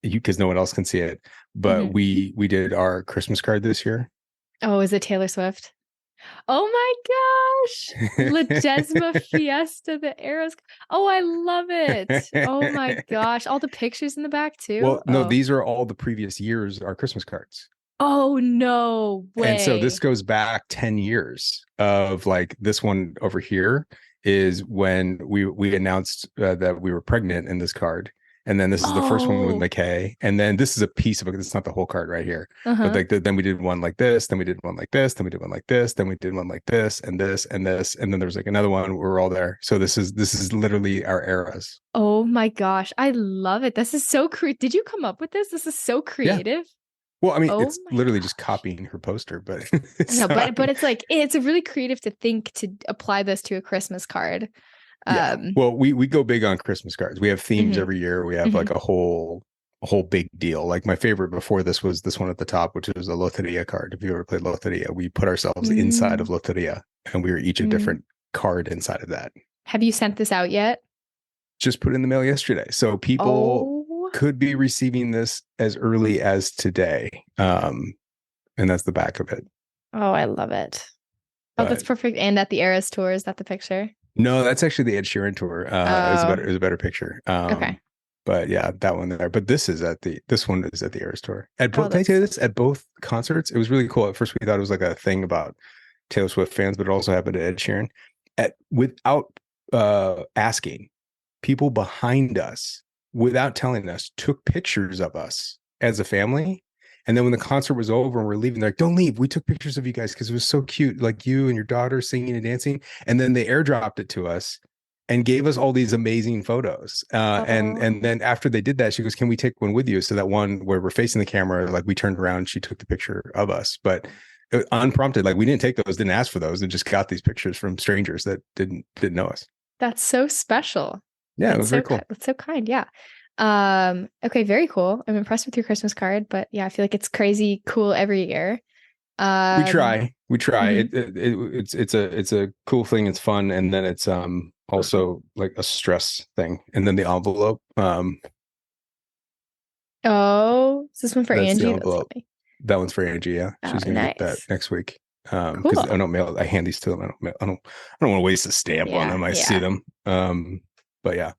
Because no one else can see it, but we did our Christmas card this year. Oh, is it Taylor Swift? Oh my gosh, Ledesma Fiesta, the Eras. Oh, I love it. Oh my gosh, all the pictures in the back too. Well, no, these are all the previous years, our Christmas cards. Oh, no way. And so this goes back 10 years of this one over here is when we announced that we were pregnant in this card. And then this is the first one with McKay. And then this is a piece of it. It's not the whole card right here. But then we did one like this. Then we did one like this. Then we did one like this. Then we did one like this and this and this. And then there's another one where we're all there. So this is literally our eras. Oh my gosh. I love it. This is so creative. Did you come up with this? This is so creative. Yeah. Well, I mean, it's literally just copying her poster, but no, but it's it's really creative to think to apply this to a Christmas card. Well, we go big on Christmas cards. We have themes every year. We have a whole big deal. Like my favorite before this was this one at the top, which is a Loteria card. If you ever played Loteria, we put ourselves inside of Loteria, and we were each a different card inside of that. Have you sent this out yet? Just put it in the mail yesterday, so people could be receiving this as early as today. And that's the back of it. Oh, I love it. That's perfect. And at the Eras tour, is that the picture? No, that's actually the Ed Sheeran tour. It was a better picture. Okay. But yeah, that one there. But this one is at the Eras tour. Can I tell you this? At both concerts, it was really cool. At first, we thought it was like a thing about Taylor Swift fans, but it also happened to Ed Sheeran. Without asking, people behind us, without telling us, took pictures of us as a family. And then when the concert was over and we're leaving, they're like, don't leave. We took pictures of you guys because it was so cute. Like you and your daughter singing and dancing. And then they airdropped it to us and gave us all these amazing photos. And then after they did that, she goes, can we take one with you? So that one where we're facing the camera, we turned around, she took the picture of us. But unprompted, we didn't take those, didn't ask for those, and just got these pictures from strangers that didn't know us. That's so special. Yeah, it was very cool. That's so kind. Yeah. Okay, very cool. I'm impressed with your Christmas card, but yeah, I feel like it's crazy cool every year. We try. It's a cool thing. It's fun. And then it's also like a stress thing. And then the envelope. Oh, is this one for Angie? That one's for Angie. Yeah. She's going to get that next week. Because I don't mail, I hand these to them. I don't want to waste a stamp on them. I see them. But yeah.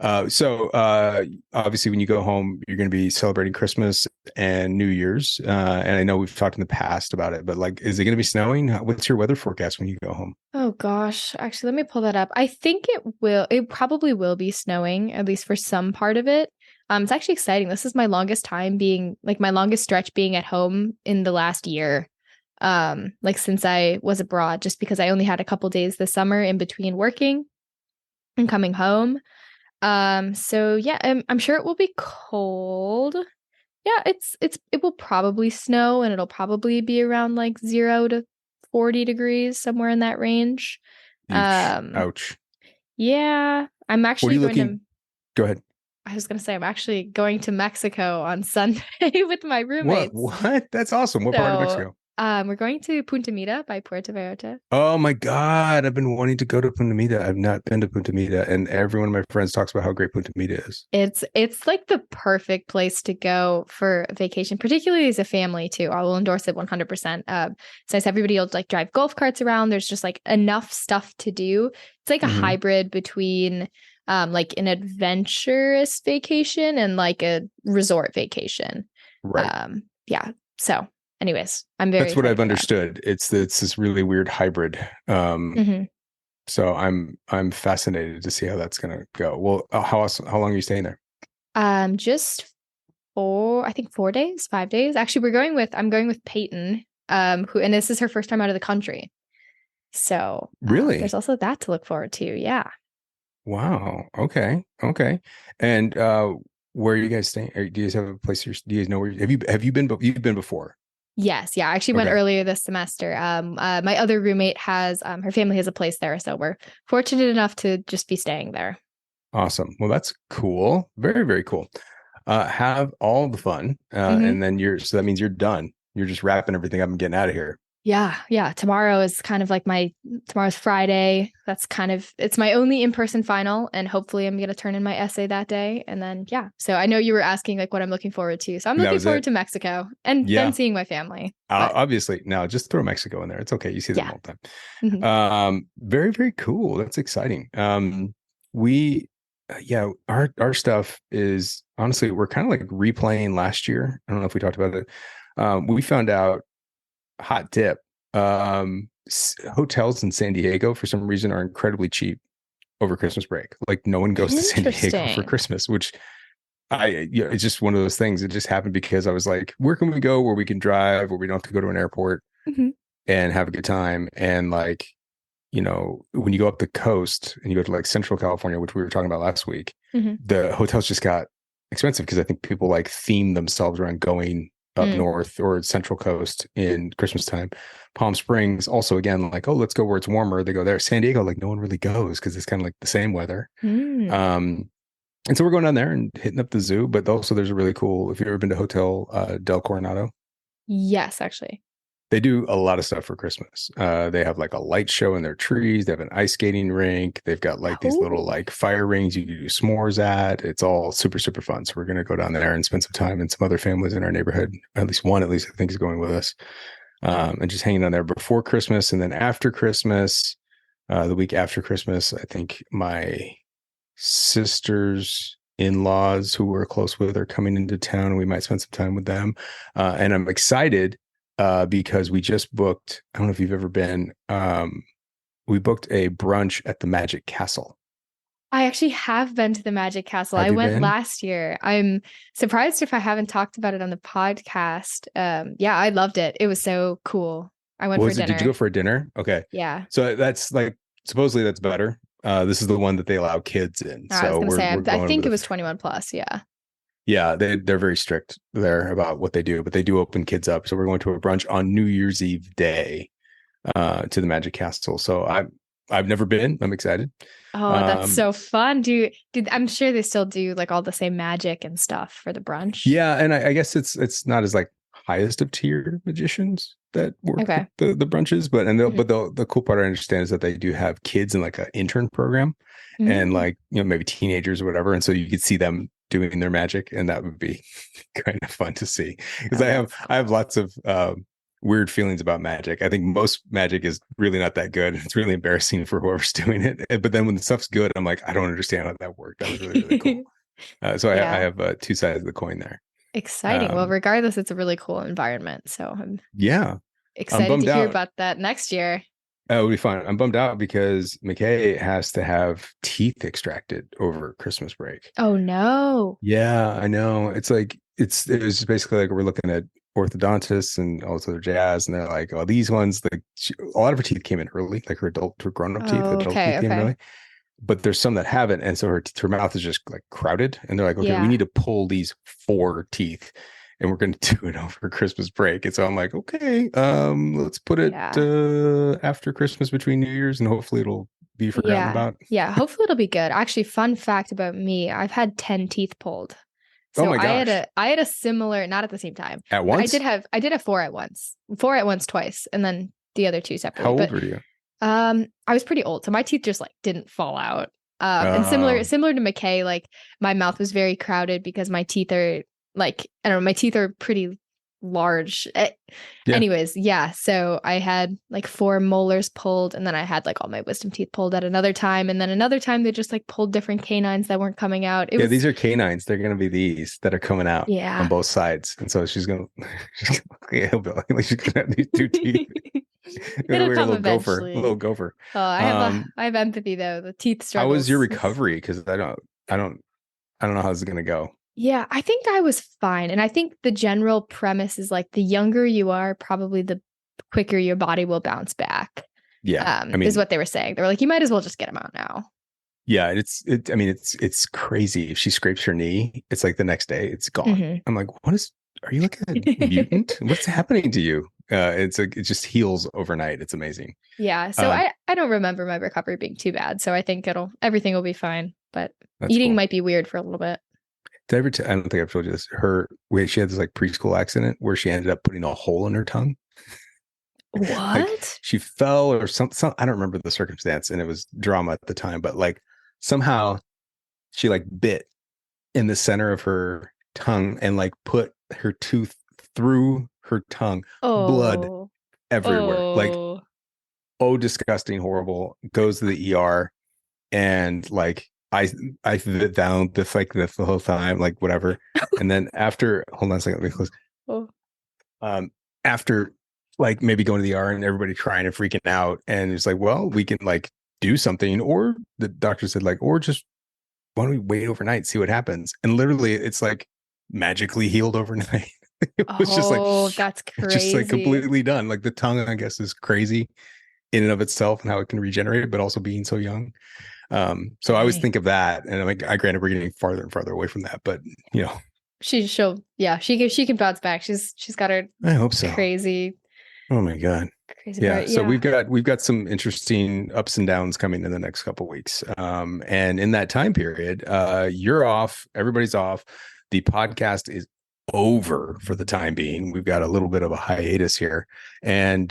Obviously when you go home, you're going to be celebrating Christmas and New Year's. And I know we've talked in the past about it, but like, is it going to be snowing? What's your weather forecast when you go home? Oh gosh, actually, let me pull that up. I think it probably will be snowing, at least for some part of it. It's actually exciting. This is my longest time being like my longest stretch being at home in the last year. Like since I was abroad, just because I only had a couple days this summer in between working and coming home. So yeah, I'm sure it will be cold. Yeah, it will probably snow and it'll probably be around like 0 to 40 degrees, somewhere in that range. Eesh. Um, Ouch. yeah, I'm What are actually you going looking? to Go ahead. I was going to say I'm actually going to Mexico on Sunday with my What? roommates. What? That's awesome. What part of So, Mexico? we're going to Punta Mita by Puerto Vallarta. Oh my God. I've been wanting to go to Punta Mita. I've not been to Punta Mita, and every one of my friends talks about how great Punta Mita is. It's like the perfect place to go for vacation, particularly as a family too. I will endorse it 100%. Since everybody will like drive golf carts around, there's just like enough stuff to do. It's like a Mhm. hybrid between like an adventurous vacation and like a resort vacation. Right. Yeah. So, anyways, I'm very That's what excited I've for that. understood. It's this really weird hybrid. Mhm. So I'm fascinated to see how that's gonna go. Well, how long are you staying there? Just I think 4 days, 5 days. Actually, I'm going with Peyton, and this is her first time out of the country. So there's Really? also that to look forward to. Yeah. Wow. Okay. Okay. And where are you guys staying? Do you guys have a place? Do you guys know where? Have you been? You've been before? Yes. Yeah. I actually went Okay. earlier this semester. My other roommate has, her family has a place there. So we're fortunate enough to just be staying there. Awesome. Well, that's cool. Very, very cool. Have all the fun, Hmm. and then so that means you're done. You're just wrapping everything up and getting out of here. Yeah. Yeah. Tomorrow is kind of like tomorrow's Friday. It's my only in-person final. And hopefully I'm going to turn in my essay that day. And then, yeah. So I know you were asking like what I'm looking forward to. So I'm And that looking was forward it. to Mexico and then Yeah. seeing my family. But Obviously, now just throw Mexico in there. It's okay. You see them yeah. all the Hmm. time. Very, very cool. That's exciting. We, yeah, our stuff is honestly, we're kind of like replaying last year. I don't know if we talked about it. We found out, hot tip, hotels in San Diego for some reason are incredibly cheap over Christmas break. Like no one goes to San Diego for Interesting. Christmas, which it's just one of those things. It just happened because I was like, where can we go where we can drive, where we don't have to go to an airport Hmm. and have a good time? And like, when you go up the coast and you go to like Central California, which we were talking about last week, Hmm. the hotels just got expensive because I think people like theme themselves around going up Mm. north or Central Coast in Christmas time. Palm Springs also, again, like, oh, let's go where it's warmer. They go there. San Diego, like no one really goes because it's kind of like the same weather. Mm. Um, and so we're going down there and hitting up the zoo, but also there's a really cool, if you've ever been to Hotel Del Coronado, Yes, actually. they do a lot of stuff for Christmas. They have like a light show in their trees. They have an ice skating rink. They've got like these little Oh. like fire rings you can do s'mores at. It's all super, super fun. So we're going to go down there and spend some time, and some other families in our neighborhood, at least one, I think is going with us, and just hanging down there before Christmas. And then after Christmas, the week after Christmas, I think my sisters in-laws who we're close with are coming into town, and we might spend some time with them. And I'm excited because we just booked, I don't know if you've ever been, we booked a brunch at the Magic Castle. I actually have been to the Magic Castle. Have I you went been? last year. I'm surprised if I haven't talked about it on the podcast. Yeah, I loved it. It was so cool. I went What for was it? Did you go dinner. for a dinner? Okay. Yeah. So that's like, supposedly that's better. This is the one that they allow kids in. I was So gonna say we're I going think with it was 21 plus. Yeah. yeah, they're very strict there about what they do, but they do open kids up. So we're going to a brunch on New Year's Eve day to the Magic Castle. So I've never been. I'm excited. Oh, that's Um, so fun. I'm sure they still do like all the same magic and stuff for the brunch. yeah, and I guess it's not as like highest of tier magicians that work Okay. the brunches, but Mhm. the cool part I understand is that they do have kids in like an intern program, and Mm. like maybe teenagers or whatever, and so you could see them doing their magic, and that would be kind of fun to see because Oh, that's I have cool. lots of weird feelings about magic. I think most magic is really not that good. It's really embarrassing for whoever's doing it. But then when the stuff's good, I'm like, I don't understand how that worked. That was really, really cool. So I Yeah. have two sides of the coin there. Exciting. Well, regardless, it's a really cool environment. So I'm excited to hear about that next year. It'll be fun. I'm bummed out because McKay has to have teeth extracted over Christmas break. Oh no. Yeah, I know. It was basically like we're looking at orthodontists and all this other jazz, and they're like, oh, these ones, like a lot of her teeth came in early, like her grown-up teeth, adult teeth came in early. But there's some that haven't, and so her mouth is just like crowded, and they're like, okay, we need to pull these 4 teeth, and we're going to do it over Christmas break. And so I'm like, okay, let's put it after Christmas between New Year's, and hopefully it'll be forgotten about. Yeah, hopefully it'll be good. Actually, fun fact about me, I've had 10 teeth pulled. So oh my gosh. I had a similar, not at the same time. At once? I did have 4 at once. 4 at once twice, and then the other 2 separately. How old were you? I was pretty old, so my teeth just like didn't fall out. And similar to McKay, like my mouth was very crowded because my teeth are like, I don't know, my teeth are pretty large. Anyways, so I had like 4 molars pulled, and then I had like all my wisdom teeth pulled at another time, and then another time they just like pulled different canines that weren't coming out. These are canines. They're gonna be these that are coming out on both sides, and so she's gonna she's gonna have these 2 teeth. It'll come a eventually. little gopher. Oh, I have empathy though. The teeth struggles. How was your recovery? Because I don't know how this is gonna go. Yeah, I think I was fine. And I think the general premise is like the younger you are, probably the quicker your body will bounce back. Yeah. Is what they were saying. They were like, you might as well just get them out now. Yeah. It's crazy. If she scrapes her knee, it's like the next day it's gone. Mm-hmm. I'm like, are you like a mutant? What's happening to you? It just heals overnight. It's amazing. Yeah. So I don't remember my recovery being too bad. So I think everything will be fine. But eating might be weird for a little bit. I don't think I've told you this. She had this like preschool accident where she ended up putting a hole in her tongue. What? Like she fell or something. I don't remember the circumstance, and it was drama at the time. But like somehow she like bit in the center of her tongue and like put her tooth through her tongue. Blood everywhere. Like disgusting, horrible. Goes to the ER, and like. I fit down the whole time, like whatever. And then after, hold on a second, let me close. After like maybe going to the ER and everybody crying and freaking out, and it's like, well, we can like do something, or the doctor said like, or just why don't we wait overnight, see what happens? And literally, it's like magically healed overnight. It was just like, that's crazy. Just like completely done. Like the tongue, I guess, is crazy in and of itself and how it can regenerate, but also being so young. So I always think of that, and I'm like, granted, we're getting farther and farther away from that, but you know, she can bounce back. She's got her. I hope so. Crazy. Oh my god. Crazy. Yeah. So we've got some interesting ups and downs coming in the next couple of weeks. And in that time period, you're off. Everybody's off. The podcast is over for the time being. We've got a little bit of a hiatus here, and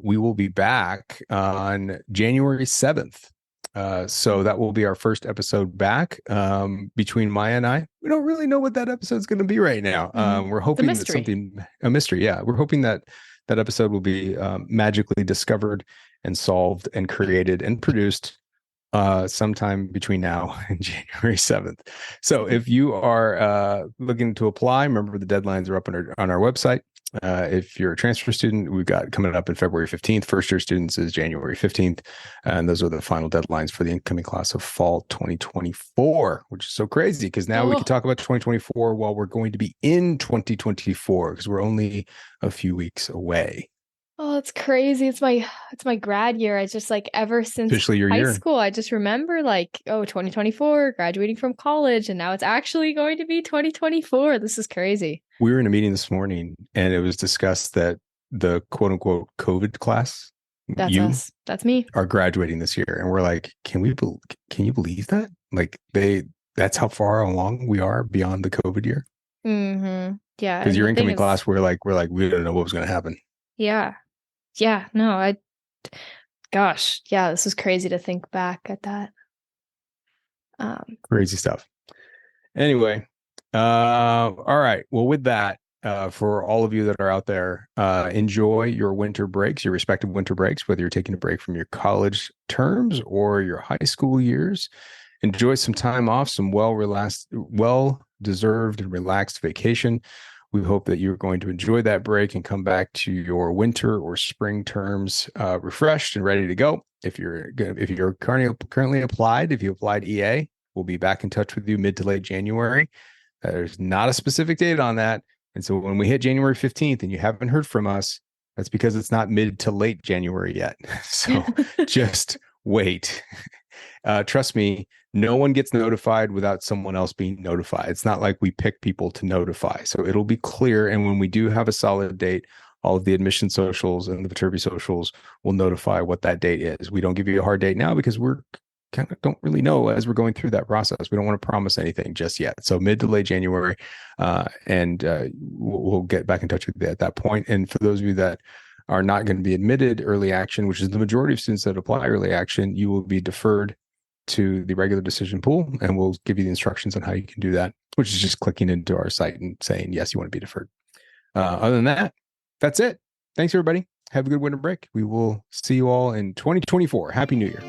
we will be back on January 7th. So that will be our first episode back between Maya and I. We don't really know what that episode is going to be right now. We're hoping that a mystery. Yeah. We're hoping that episode will be magically discovered and solved and created and produced sometime between now and January 7th. So if you are looking to apply, remember the deadlines are up on our website. If you're a transfer student, we've got coming up in February 15th. First year students is January 15th. And those are the final deadlines for the incoming class of fall 2024, which is so crazy because now we can talk about 2024 while we're going to be in 2024 because we're only a few weeks away. Oh, it's crazy. It's my grad year. I just like ever since high school, I just remember like, 2024, graduating from college, and now it's actually going to be 2024. This is crazy. We were in a meeting this morning and it was discussed that the quote unquote COVID class, that's us. That's me, are graduating this year. And we're like, can you believe that? Like that's how far along we are beyond the COVID year. Mm-hmm. Yeah. Because your incoming class, we're like, we don't know what was going to happen. Yeah. Yeah, no, this is crazy to think back at that. Crazy stuff. Anyway, all right. Well, with that, for all of you that are out there, enjoy your winter breaks, your respective winter breaks, whether you're taking a break from your college terms or your high school years. Enjoy some time off, some well-deserved and relaxed vacation. We hope that you're going to enjoy that break and come back to your winter or spring terms refreshed and ready to go. If you're currently applied, if you applied EA, we'll be back in touch with you mid to late January. There's not a specific date on that. And so when we hit January 15th and you haven't heard from us, that's because it's not mid to late January yet. So just wait. Trust me, no one gets notified without someone else being notified. It's not like we pick people to notify. So it'll be clear. And when we do have a solid date, all of the admission socials and the Viterbi socials will notify what that date is. We don't give you a hard date now because we're kind of don't really know as we're going through that process. We don't want to promise anything just yet. So mid to late January, and we'll get back in touch with you at that point. And for those of you that are not going to be admitted early action, which is the majority of students that apply early action, you will be deferred to the regular decision pool, and we'll give you the instructions on how you can do that, which is just clicking into our site and saying, yes, you want to be deferred. Other than that, that's it. Thanks, everybody. Have a good winter break. We will see you all in 2024. Happy New Year.